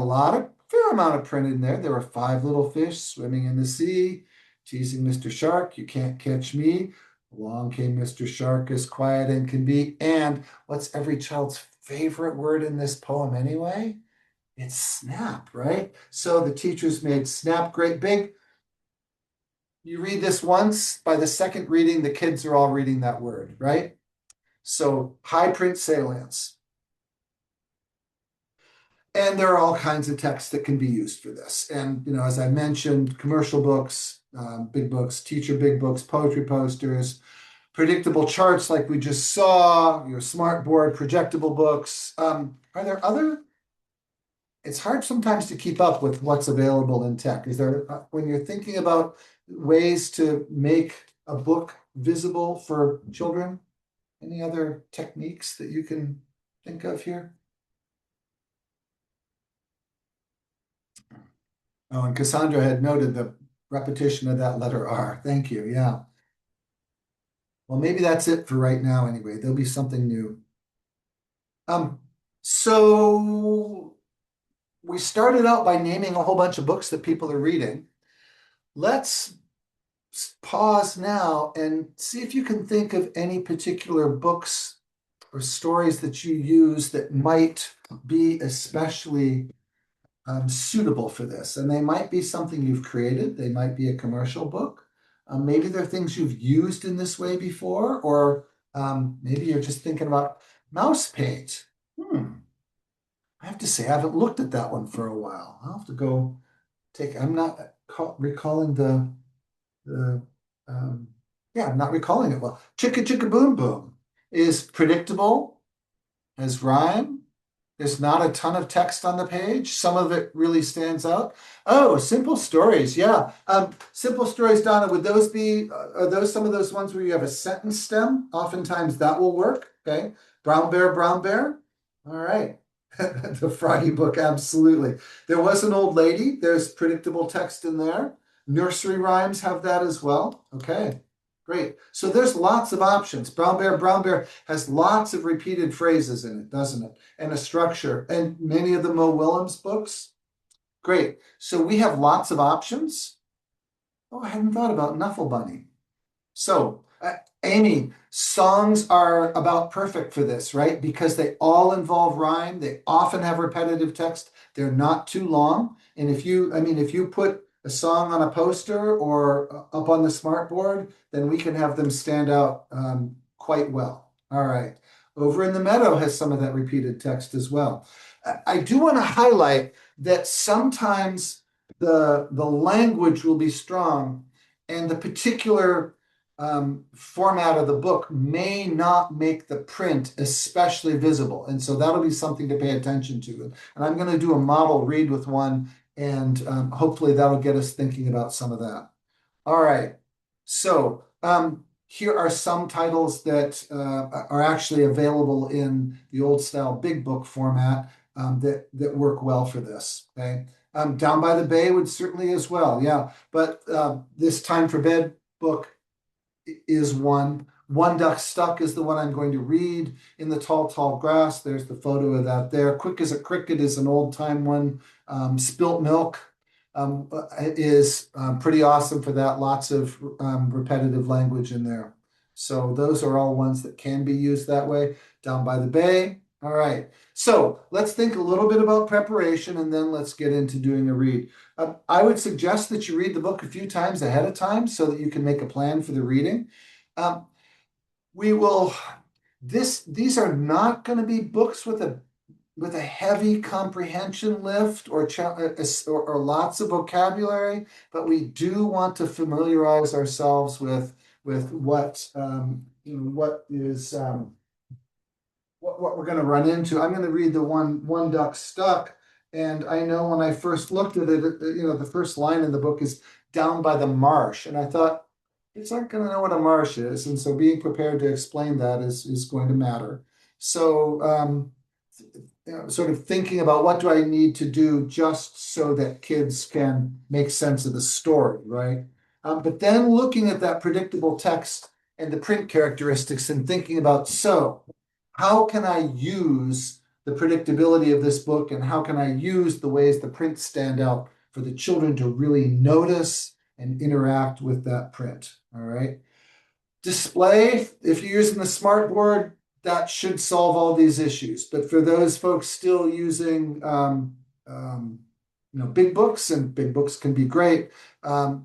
[SPEAKER 1] fair amount of print in there. There were five little fish swimming in the sea, teasing Mr. Shark. You can't catch me. Along came Mr. Shark, as quiet and can be. And what's every child's favorite word in this poem anyway? It's snap, right? So the teachers made snap great big. You read this once, by the second reading, the kids are all reading that word, right? So high print salience. And there are all kinds of texts that can be used for this. And, as I mentioned, commercial books, big books, teacher big books, poetry posters, predictable charts like we just saw, your smart board, projectable books. Are there other? It's hard sometimes to keep up with what's available in tech. Is there, when you're thinking about ways to make a book visible for children, any other techniques that you can think of here? Oh, and Cassandra had noted the repetition of that letter R. Thank you. Yeah. Well, maybe that's it for right now anyway. There'll be something new. Um, so we started out by naming a whole bunch of books that people are reading. Let's pause now and see if you can think of any particular books or stories that you use that might be especially suitable for this. And they might be something you've created, they might be a commercial book. Maybe they're things you've used in this way before, or maybe you're just thinking about mouse paint. I have to say, I haven't looked at that one for a while. I'll have to go I'm not recalling the, um, yeah, I'm not recalling it well. Chicka Chicka Boom Boom is predictable, has rhyme, there's not a ton of text on the page. Some of it really stands out. Oh, simple stories. Yeah. Simple stories, Donna, would those be, are those some of those ones where you have a sentence stem? Oftentimes that will work. Okay. Brown bear, brown bear. All right. The Froggy book, absolutely. There was an old lady. There's predictable text in there. Nursery rhymes have that as well. Okay. Great. So there's lots of options. Brown bear has lots of repeated phrases in it, doesn't it? And a structure. And many of the Mo Willems books. Great. So we have lots of options. Oh, I hadn't thought about Knuffle Bunny. So, Amy, songs are about perfect for this, right? Because they all involve rhyme. They often have repetitive text. They're not too long. And if you put a song on a poster or up on the smartboard, then we can have them stand out quite well. All right. Over in the Meadow has some of that repeated text as well. I do want to highlight that sometimes the language will be strong and the particular format of the book may not make the print especially visible. And so that'll be something to pay attention to. And I'm going to do a model read with one, and hopefully that'll get us thinking about some of that. All right. So here are some titles that are actually available in the old style big book format that work well for this. Okay. Down by the Bay would certainly as well. Yeah. But this Time for Bed book is one. One Duck Stuck is the one I'm going to read. In the Tall, Tall Grass, there's the photo of that there. Quick as a Cricket is an old time one. Spilt Milk is pretty awesome for that. Lots of repetitive language in there. So those are all ones that can be used that way. Down by the Bay. All right. So let's think a little bit about preparation and then let's get into doing a read. I would suggest that you read the book a few times ahead of time so that you can make a plan for the reading. Um, we will, these are not going to be books with a heavy comprehension lift or lots of vocabulary, but we do want to familiarize ourselves with what what is what we're going to run into. I'm going to read the one duck stuck. And I know when I first looked at it, the first line in the book is down by the marsh. And I thought, kids aren't going to know what a marsh is. And so being prepared to explain that is going to matter. So, sort of thinking about what do I need to do just so that kids can make sense of the story, right? But then looking at that predictable text and the print characteristics and thinking about, so how can I use the predictability of this book and how can I use the ways the prints stand out for the children to really notice and interact with that print, all right? Display, if you're using the smart board, that should solve all these issues. But for those folks still using big books, and big books can be great, they're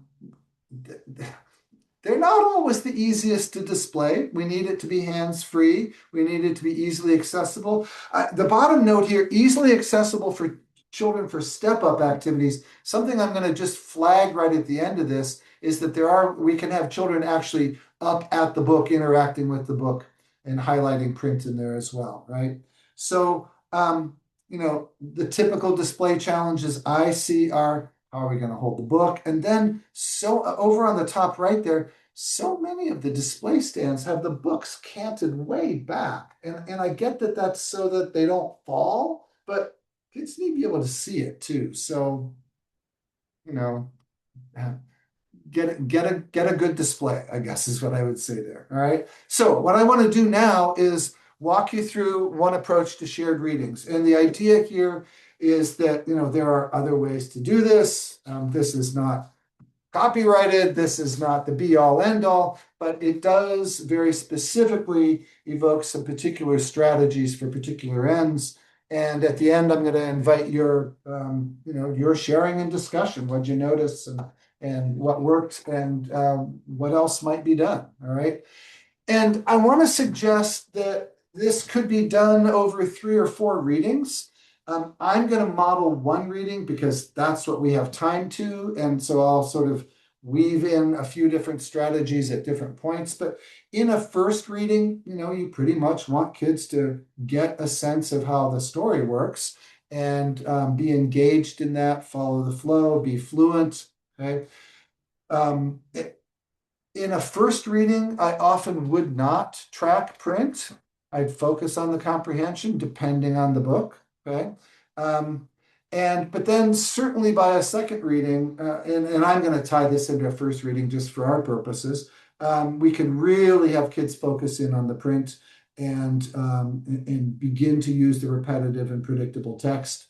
[SPEAKER 1] not always the easiest to display. We need it to be hands-free. We need it to be easily accessible. The bottom note here, easily accessible for children for step-up activities. Something I'm going to just flag right at the end of this is that we can have children actually up at the book, interacting with the book and highlighting print in there as well, right? So, the typical display challenges I see are, how are we going to hold the book? And then over on the top right there, so many of the display stands have the books canted way back. And I get that that's so that they don't fall, but kids need to be able to see it too. So, get a good display, I guess is what I would say there. All right. So what I want to do now is walk you through one approach to shared readings. And the idea here is that, there are other ways to do this. This is not copyrighted. This is not the be all end all, but it does very specifically evoke some particular strategies for particular ends. And at the end, I'm going to invite your sharing and discussion. What'd you notice and what worked and what else might be done. All right. And I want to suggest that this could be done over 3 or 4 readings. I'm going to model one reading because that's what we have time to. And so I'll sort of weave in a few different strategies at different points. But in a first reading, you pretty much want kids to get a sense of how the story works and be engaged in that, follow the flow, be fluent. Okay. In a first reading, I often would not track print. I'd focus on the comprehension depending on the book. Okay. But then certainly by a second reading, and I'm going to tie this into a first reading just for our purposes, we can really have kids focus in on the print and begin to use the repetitive and predictable text.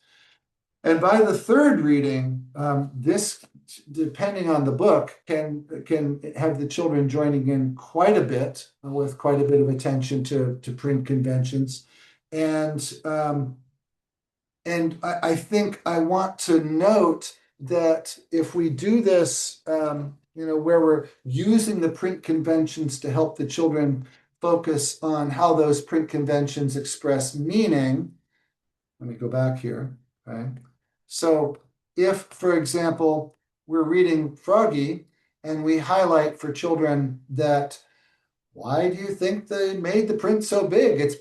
[SPEAKER 1] And by the third reading, this, depending on the book, can have the children joining in quite a bit with quite a bit of attention to print conventions. And I think I want to note that if we do this, where we're using the print conventions to help the children focus on how those print conventions express meaning, let me go back here. Okay. So if, for example, we're reading Froggy and we highlight for children that, why do you think they made the print so big? It's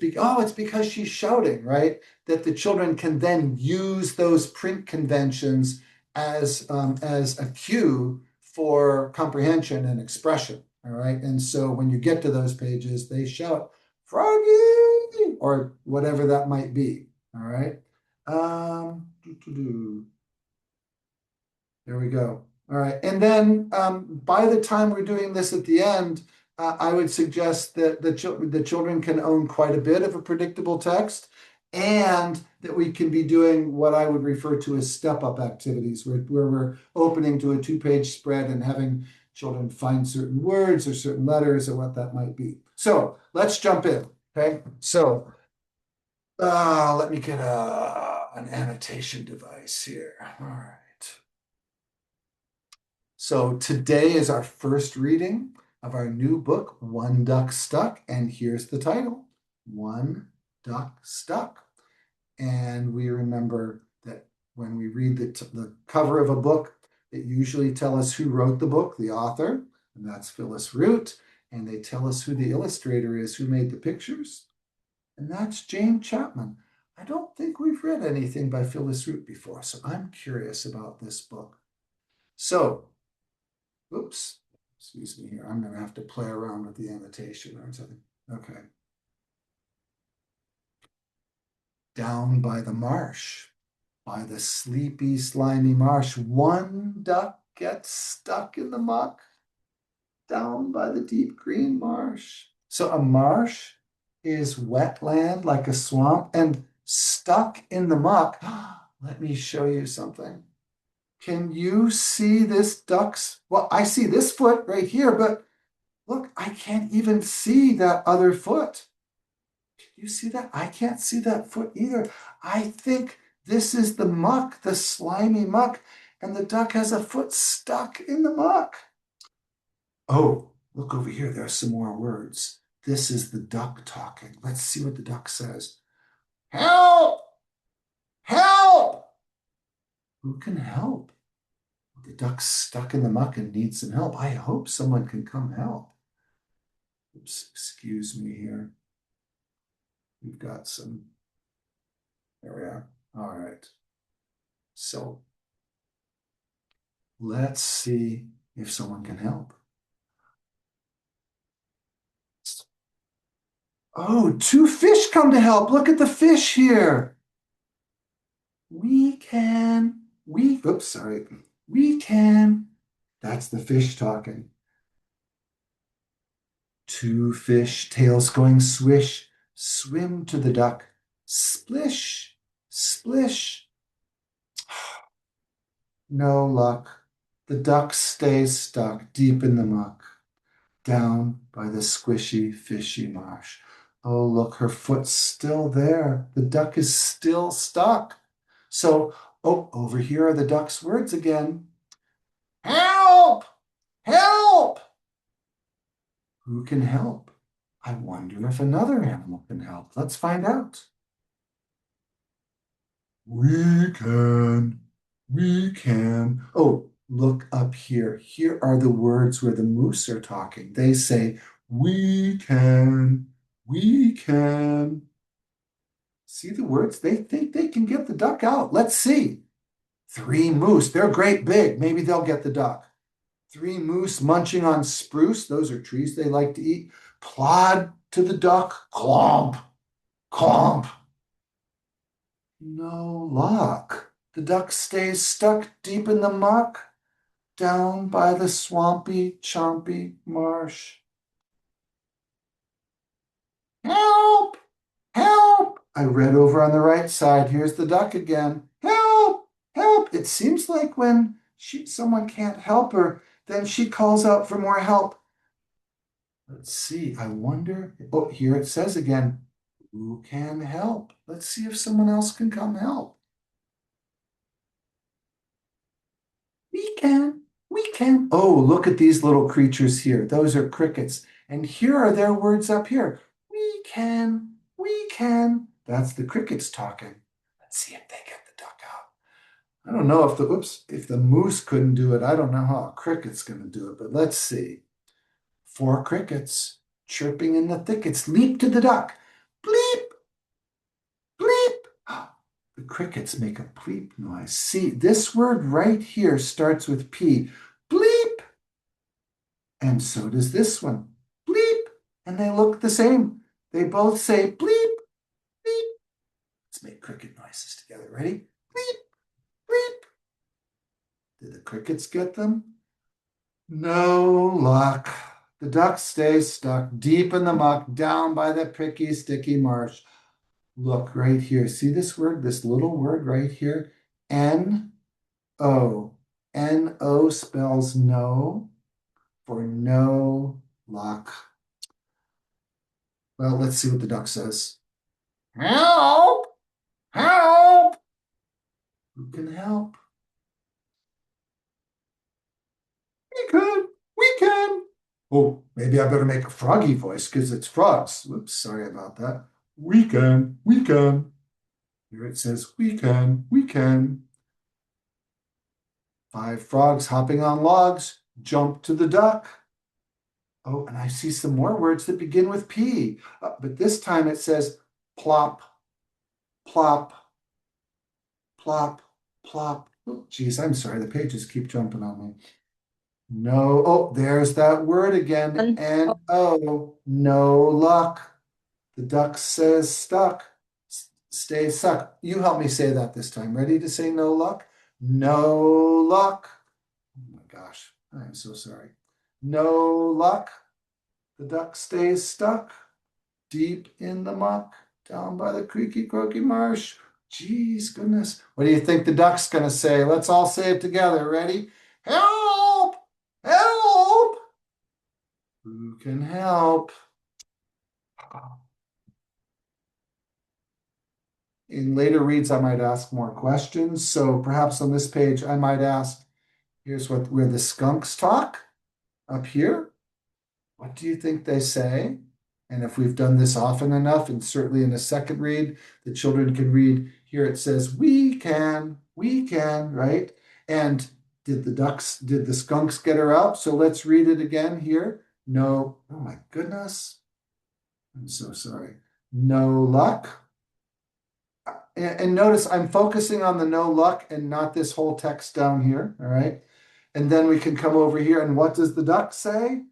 [SPEAKER 1] because she's shouting, right? That the children can then use those print conventions as a cue for comprehension and expression, all right? And so when you get to those pages, they shout, Froggy, or whatever that might be, all right? There we go. All right. And then by the time we're doing this at the end, I would suggest that the children can own quite a bit of a predictable text and that we can be doing what I would refer to as step-up activities where we're opening to a 2-page spread and having children find certain words or certain letters or what that might be. So let's jump in. Okay. So let me get an annotation device here. All right. So today is our first reading of our new book, One Duck Stuck. And here's the title, One Duck Stuck. And we remember that when we read the cover of a book, it usually tells us who wrote the book, the author, and that's Phyllis Root. And they tell us who the illustrator is, who made the pictures. And that's Jane Chapman. I don't think we've read anything by Phyllis Root before, so I'm curious about this book. So, oops, excuse me here. I'm going to have to play around with the annotation or something. Okay. Down by the marsh, by the sleepy, slimy marsh, one duck gets stuck in the muck down by the deep green marsh. So a marsh is wetland like a swamp and stuck in the muck. Let me show you something. Can you see this duck's? Well, I see this foot right here, but look, I can't even see that other foot. Can you see that? I can't see that foot either. I think this is the muck, the slimy muck, and the duck has a foot stuck in the muck. Oh, look over here. There's some more words. This is the duck talking. Let's see what the duck says. Help! Help! Who can help? The duck's stuck in the muck and needs some help. I hope someone can come help. Oops, excuse me here. We've got some. There we are. All right. So let's see if someone can help. Oh, two fish come to help. Look at the fish here. Oops, sorry. We can. That's the fish talking. Two fish, tails going swish, swim to the duck. Splish, splish. No luck. The duck stays stuck deep in the muck, down by the squishy, fishy marsh. Oh, look, her foot's still there. The duck is still stuck. So, oh, over here are the duck's words again. Help! Help! Who can help? I wonder if another animal can help. Let's find out. We can. We can. Oh, look up here. Here are the words where the moose are talking. They say, we can. We can. See the words? They think they can get the duck out. Let's see. Three moose. They're great big. Maybe they'll get the duck. Three moose munching on spruce. Those are trees they like to eat. Plod to the duck. Clomp. Clomp. No luck. The duck stays stuck deep in the muck, down by the swampy, chompy marsh. Help! Help! I read over on the right side. Here's the duck again. Help! Help! It seems like when someone can't help her, then she calls out for more help. Let's see. I wonder. Oh, here it says again. Who can help? Let's see if someone else can come help. We can. We can. Oh, look at these little creatures here. Those are crickets. And here are their words up here. We can. We can. That's the crickets talking. Let's see if they get the duck out. I don't know if the moose couldn't do it. I don't know how a cricket's going to do it, but let's see. Four crickets chirping in the thickets leap to the duck. Bleep, bleep. The crickets make a bleep noise. See, this word right here starts with P. Bleep. And so does this one. Bleep. And they look the same. They both say bleep, bleep. Let's make cricket noises together. Ready? Bleep, bleep. Did the crickets get them? No luck. The duck stays stuck deep in the muck down by the pricky, sticky marsh. Look right here. See this word, this little word right here? N-O. N-O spells no for no luck. Well, let's see what the duck says. Help! Help! Who can help? We can. We can. Oh, maybe I better make a froggy voice because it's frogs. Whoops, sorry about that. We can. We can. Here it says, we can. We can. Five frogs hopping on logs jump to the duck. Oh, and I see some more words that begin with P. But this time it says, plop, plop, plop, plop. Oh, geez, I'm sorry, the pages keep jumping on me. No, oh, there's that word again. N-O, no luck. The duck says stuck. Stay stuck. You help me say that this time. Ready to say no luck? No luck. Oh my gosh, I'm so sorry. No luck. The duck stays stuck deep in the muck down by the creaky croaky marsh. Geez, goodness. What do you think the duck's going to say? Let's all say it together. Ready? Help! Help! Who can help? In later reads, I might ask more questions. So perhaps on this page, I might ask, here's where the skunks talk up here. What do you think they say? And if we've done this often enough, and certainly in the second read, the children can read, here it says, we can, right? And did the skunks get her out? So let's read it again here. No, oh my goodness. I'm so sorry. No luck. And notice I'm focusing on the no luck and not this whole text down here, all right? And then we can come over here, and what does the duck say?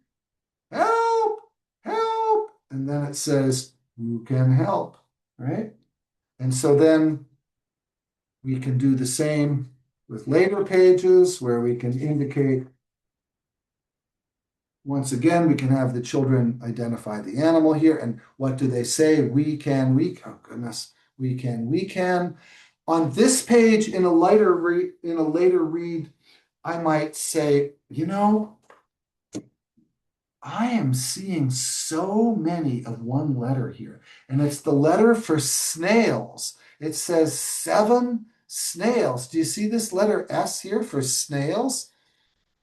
[SPEAKER 1] Help, help. And then it says, who can help, right? And so then we can do the same with later pages where we can indicate, once again, we can have the children identify the animal here. And what do they say? We can, oh goodness, we can. On this page in a later read, I might say, I am seeing so many of one letter here, and it's the letter for snails. It says 7 snails. Do you see this letter S here for snails?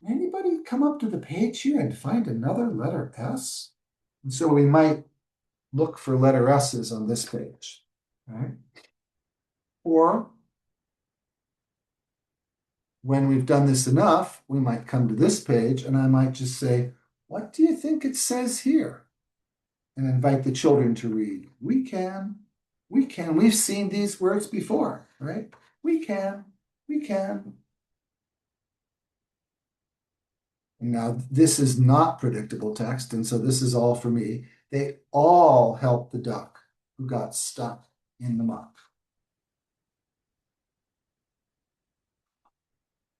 [SPEAKER 1] Anybody come up to the page here and find another letter S? And so we might look for letter S's on this page, right? Or when we've done this enough, we might come to this page and I might just say, what do you think it says here? And invite the children to read. We can. We've seen these words before, right? We can. Now, this is not predictable text, and so this is all for me. They all helped the duck who got stuck in the muck.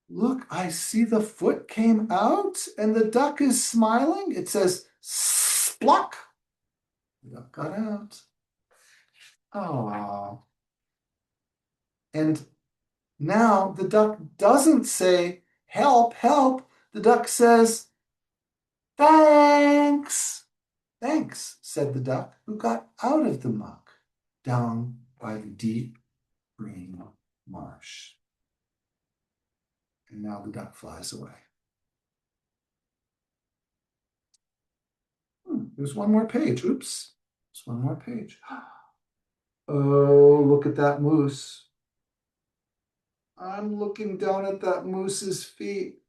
[SPEAKER 1] Look, I see the foot came out and the duck is smiling. It says, spluck. The duck got out. Oh. And now the duck doesn't say, help, help. The duck says, thanks. Thanks, said the duck, who got out of the muck down by the deep green marsh. And now the duck flies away. There's one more page. Oops. There's one more page. Oh, look at that moose. I'm looking down at that moose's feet.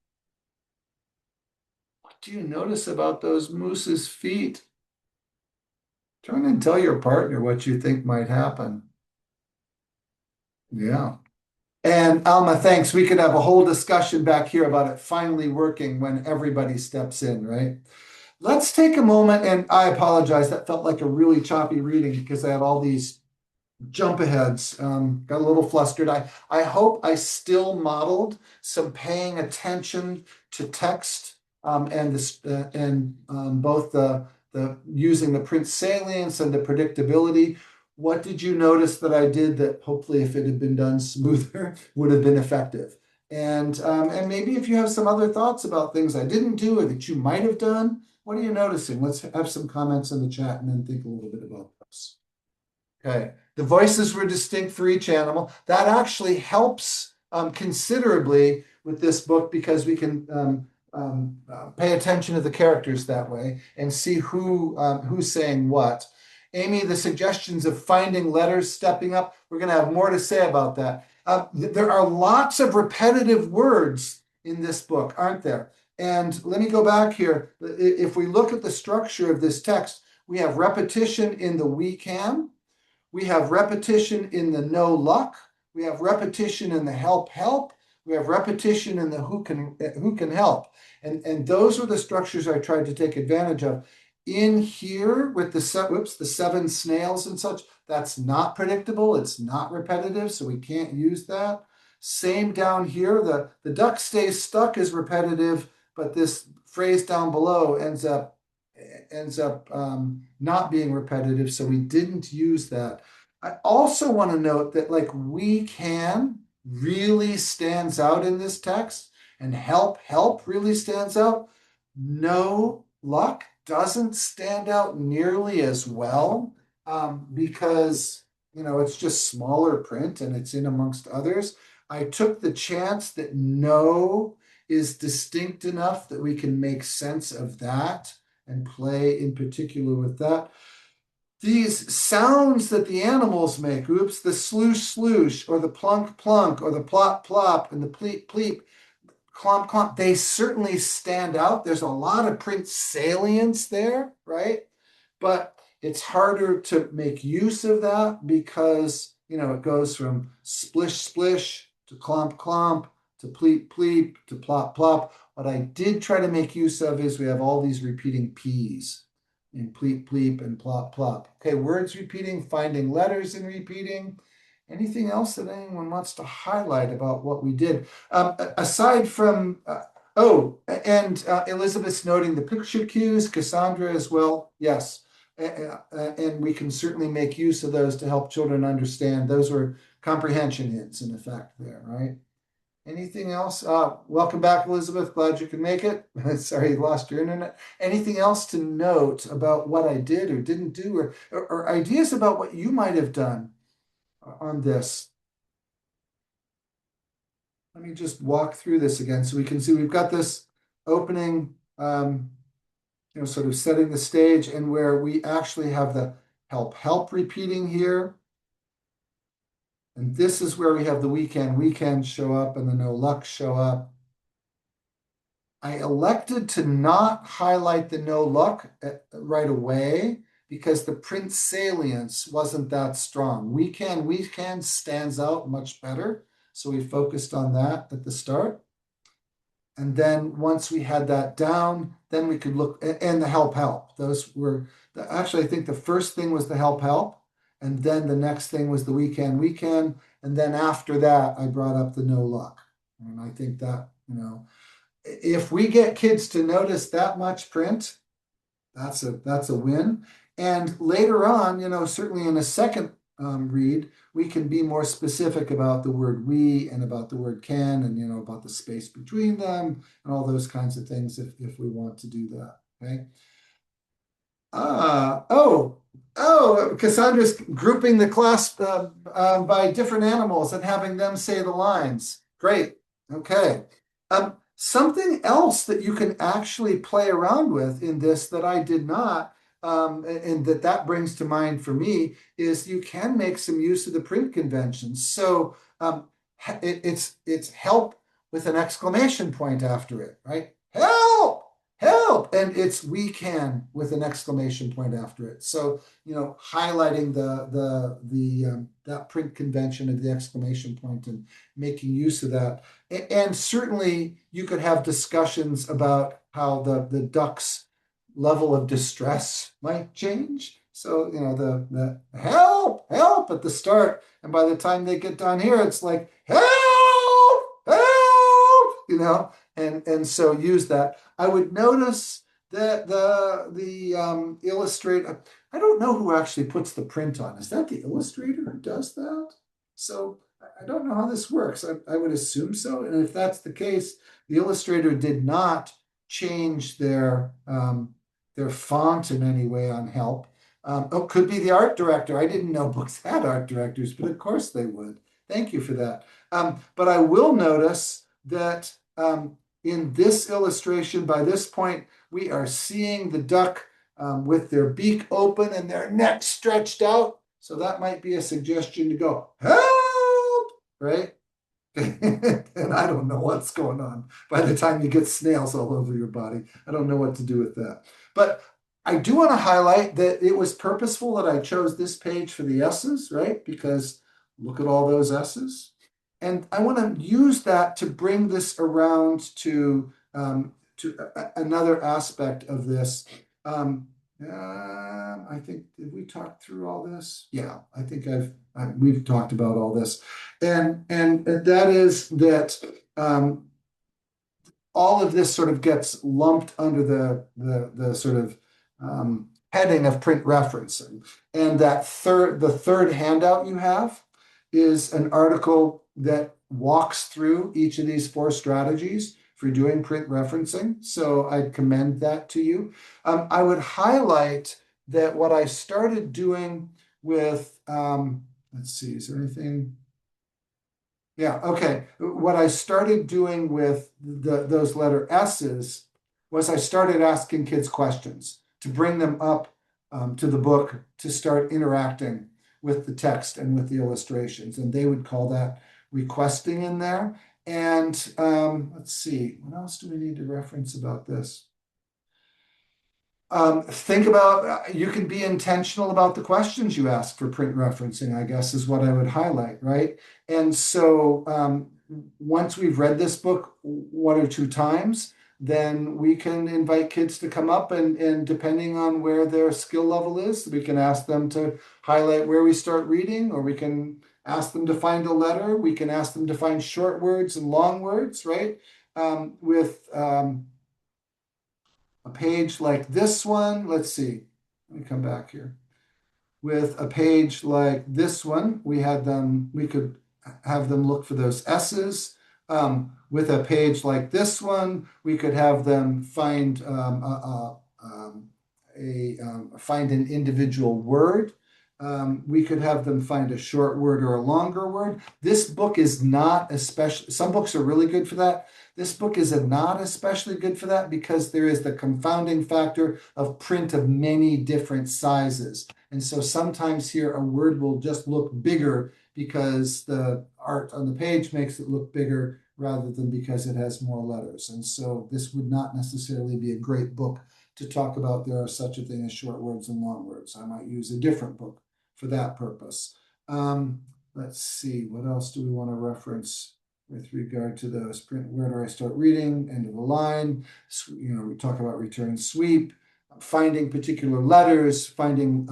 [SPEAKER 1] What do you notice about those moose's feet? Turn and tell your partner what you think might happen. Yeah. And Alma, thanks. We could have a whole discussion back here about it finally working when everybody steps in, right? Let's take a moment, and I apologize. That felt like a really choppy reading because I had all these jump aheads. Got a little flustered. I hope I still modeled some paying attention to text and both the using the print salience and the predictability. What did you notice that I did that hopefully, if it had been done smoother, would have been effective? And maybe if you have some other thoughts about things I didn't do or that you might have done, what are you noticing? Let's have some comments in the chat and then think a little bit about this. Okay, the voices were distinct for each animal. That actually helps considerably with this book because we can pay attention to the characters that way and see who's saying what. Amy, the suggestions of finding letters stepping up, we're going to have more to say about that. There are lots of repetitive words in this book, aren't there? And let me go back here. If we look at the structure of this text, we have repetition in the we can. We have repetition in the no luck. We have repetition in the help help. We have repetition in the who can help. And those were the structures I tried to take advantage of. In here with the seven snails and such, that's not predictable. It's not repetitive, so we can't use that. Same down here, the duck stays stuck is repetitive, but this phrase down below ends up not being repetitive, so we didn't use that. I also want to note that like we can really stands out in this text, and help really stands out. No luck doesn't stand out nearly as well, because it's just smaller print and it's in amongst others. I took the chance that no is distinct enough that we can make sense of that and play in particular with that. These sounds that the animals make, oops, the sloosh sloosh, or the plunk plunk, or the plop plop, and the pleep pleep, clomp clomp, they certainly stand out. There's a lot of print salience there, right? But it's harder to make use of that because, it goes from splish splish to clomp clomp to pleep pleep to plop plop. What I did try to make use of is we have all these repeating P's in pleep pleep and plop plop. Okay, words repeating, finding letters and repeating. Anything else that anyone wants to highlight about what we did? Aside from, and Elizabeth's noting the picture cues, Cassandra as well. Yes. And we can certainly make use of those to help children understand. Those were comprehension hints in effect there, right? Anything else? Welcome back, Elizabeth. Glad you could make it. Sorry you lost your internet. Anything else to note about what I did or didn't do, or ideas about what you might have done on this? Let me just walk through this again so we can see we've got this opening, sort of setting the stage, and where we actually have the help repeating here. And this is where we have the weekend show up and the no luck show up. I elected to not highlight the no luck right away because the print salience wasn't that strong. Weekend stands out much better. So we focused on that at the start. And then once we had that down, then we could look, and the help. Those were, actually, I think the first thing was the help. And then the next thing was the weekend. And then after that, I brought up the no luck. And I think that, if we get kids to notice that much print, that's a win. And later on, certainly in a second read, we can be more specific about the word we and about the word can and about the space between them and all those kinds of things if we want to do that. Okay. Cassandra's grouping the class by different animals and having them say the lines. Great. Okay. Something else that you can actually play around with in this that I did not, and that brings to mind for me, is you can make some use of the print conventions. So it's help with an exclamation point after it, right? Help! Help! And it's we can with an exclamation point after it. So, highlighting that print convention of the exclamation point and making use of that. And certainly you could have discussions about how the duck's level of distress might change. So, the help at the start. And by the time they get down here, it's like, help, and so use that. I would notice that the illustrator, I don't know who actually puts the print on. Is that the illustrator who does that? So I don't know how this works. I would assume so. And if that's the case, the illustrator did not change their font in any way on help. Could be the art director. I didn't know books had art directors, but of course they would. Thank you for that. But I will notice that in this illustration, by this point, we are seeing the duck with their beak open and their neck stretched out. So that might be a suggestion to go, help, right? And I don't know what's going on by the time you get snails all over your body. I don't know what to do with that. But I do want to highlight that it was purposeful that I chose this page for the S's, right? Because look at all those S's. And I want to use that to bring this around to another aspect of this. Um, I think, did we talk through all this? Yeah, I think we've talked about all this. And that is that all of this sort of gets lumped under the sort of heading of print referencing. And the third handout you have is an article that walks through each of these four strategies for doing print referencing. So I'd commend that to you. I would highlight that what I started doing with, let's see, is there anything? Yeah, okay. What I started doing with those letter S's was I started asking kids questions to bring them up to the book to start interacting with the text and with the illustrations. And they would call that requesting in there. And let's see, what else do we need to reference about this? Think about, you can be intentional about the questions you ask for print referencing, I guess, is what I would highlight, right? And so once we've read this book one or two times, then we can invite kids to come up and depending on where their skill level is, we can ask them to highlight where we start reading, or we can ask them to find a letter. We can ask them to find short words and long words, right? With a page like this one, let's see, let me come back here. With a page like this one, we could have them look for those S's. With a page like this one, we could have them find find an individual word. We could have them find a short word or a longer word. This book is not especially, some books are really good for that. This book is not especially good for that because there is the confounding factor of print of many different sizes. And so sometimes here a word will just look bigger because the art on the page makes it look bigger rather than because it has more letters. And so this would not necessarily be a great book to talk about there are such a thing as short words and long words. I might use a different book for that purpose. Let's see, what else do we want to reference with regard to those? Print, where do I start reading? End of the line. We talk about return sweep, finding particular letters, finding,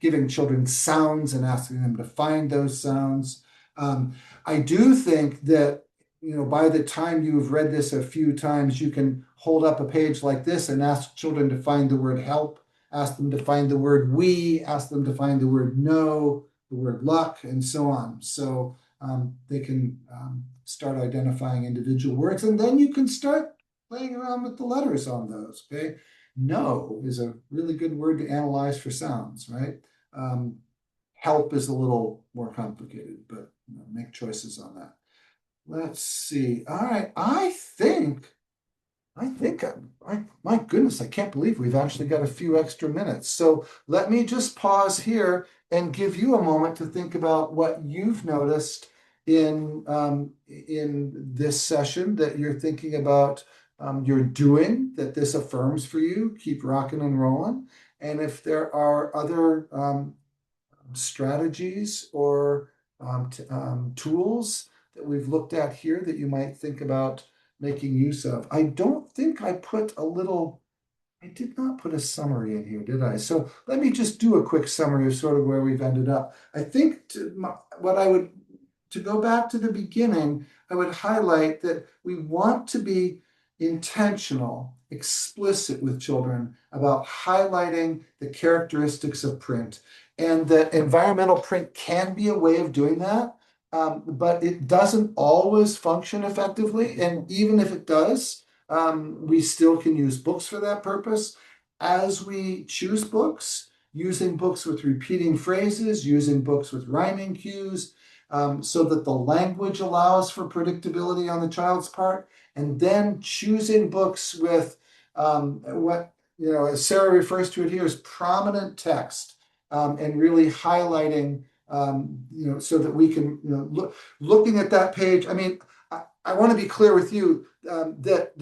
[SPEAKER 1] giving children sounds and asking them to find those sounds. I do think that by the time you've read this a few times, you can hold up a page like this and ask children to find the word help, ask them to find the word we, ask them to find the word no, the word luck, and so on. So they can start identifying individual words, and then you can start playing around with the letters on those, okay? No is a really good word to analyze for sounds, right? Help is a little more complicated, but make choices on that. Let's see. All right. My goodness, I can't believe we've actually got a few extra minutes. So let me just pause here and give you a moment to think about what you've noticed in this session that you're thinking about you're doing, that this affirms for you. Keep rocking and rolling. And if there are other strategies or tools that we've looked at here that you might think about making use of. I don't think I did not put a summary in here, did I? So let me just do a quick summary of sort of where we've ended up. I think to go back to the beginning, I would highlight that we want to be intentional, explicit with children about highlighting the characteristics of print, and that environmental print can be a way of doing that. But it doesn't always function effectively. And even if it does, we still can use books for that purpose. As we choose books, using books with repeating phrases, using books with rhyming cues, so that the language allows for predictability on the child's part, and then choosing books with what, as Sarah refers to it here, as prominent text, and really highlighting so that we can, looking at that page. I mean, I want to be clear with you that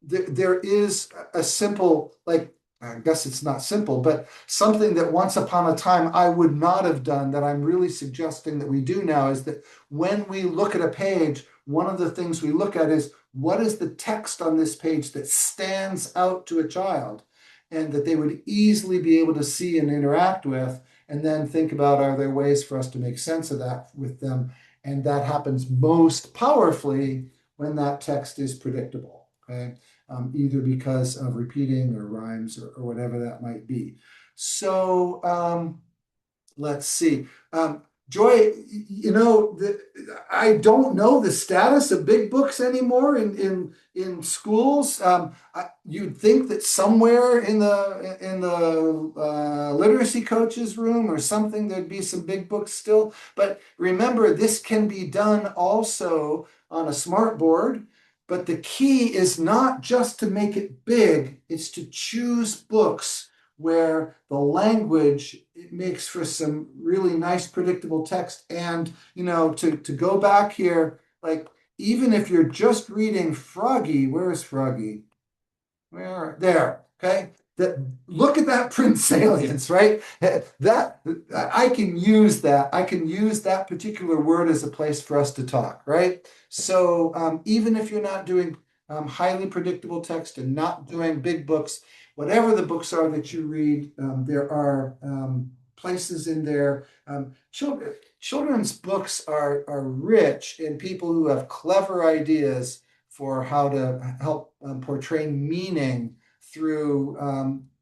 [SPEAKER 1] there is a simple, like, I guess it's not simple, but something that once upon a time I would not have done that I'm really suggesting that we do now is that when we look at a page, one of the things we look at is what is the text on this page that stands out to a child and that they would easily be able to see and interact with, and then think about are there ways for us to make sense of that with them? And that happens most powerfully when that text is predictable, okay? Either because of repeating or rhymes or whatever that might be. So let's see. Joy, I don't know the status of big books anymore in schools. You'd think that somewhere in the literacy coaches room or something there'd be some big books still. But remember, this can be done also on a smart board. But the key is not just to make it big; it's to choose books where the language it makes for some really nice predictable text. And to go back here, like even if you're just reading Froggy, where's Froggy? Where there, okay? That look at that print salience, right? That I can use that. I can use that particular word as a place for us to talk, right? So even if you're not doing highly predictable text and not doing big books, whatever the books are that you read, there are places in there. Children's books are rich in people who have clever ideas for how to help portray meaning through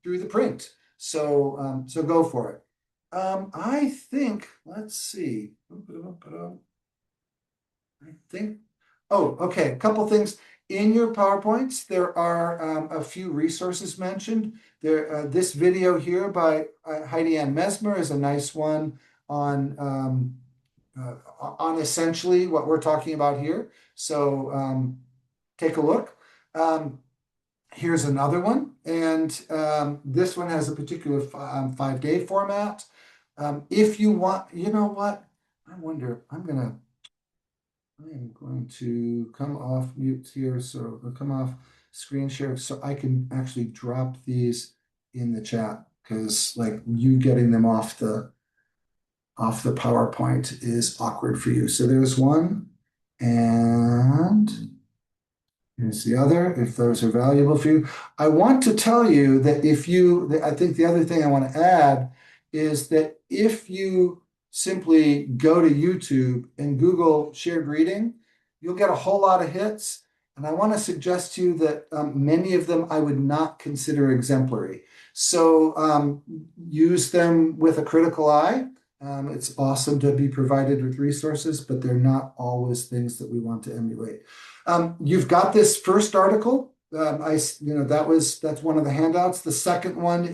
[SPEAKER 1] the print. So go for it. I think, let's see. I think, oh, okay, a couple things. In your PowerPoints, there are a few resources mentioned. This video here by Heidi Ann Mesmer is a nice one on essentially what we're talking about here. So take a look. Here's another one, and this one has a particular 5-day format. If you want, you know what? I wonder, I am going to come off mute here, so I'll come off screen share so I can actually drop these in the chat, because like you getting them off the PowerPoint is awkward for you. So there's one, and here's the other, if those are valuable for you. I want to tell you that I think the other thing I want to add is that if you simply go to YouTube and Google shared reading, you'll get a whole lot of hits. And I want to suggest to you that many of them I would not consider exemplary. So use them with a critical eye. It's awesome to be provided with resources, but they're not always things that we want to emulate. You've got this first article. That's one of the handouts. The second one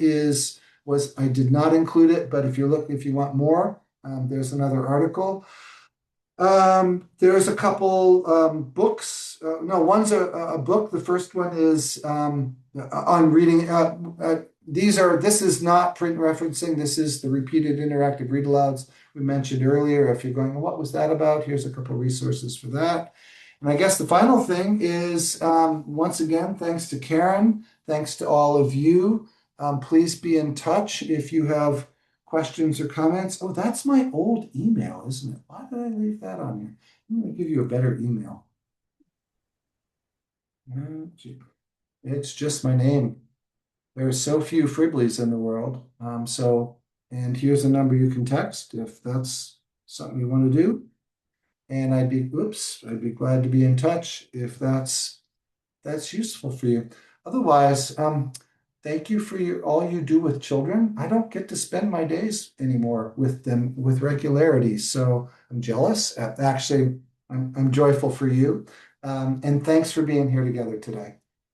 [SPEAKER 1] was I did not include it, but if you want more, there's another article. There's a couple books. No, one's a book. The first one is on reading. This is not print referencing. This is the repeated interactive read alouds we mentioned earlier. If you're going, what was that about? Here's a couple resources for that. And I guess the final thing is, once again, thanks to Karen, thanks to all of you. Please be in touch if you have questions or comments. Oh, that's my old email, isn't it? Why did I leave that on here? I'm going to give you a better email. It's just my name. There are so few Fribleys in the world. And here's a number you can text if that's something you want to do. And I'd be glad to be in touch if that's useful for you. Otherwise, thank you for all you do with children. I don't get to spend my days anymore with them with regularity, so I'm jealous. Actually, I'm joyful for you. And thanks for being here together today.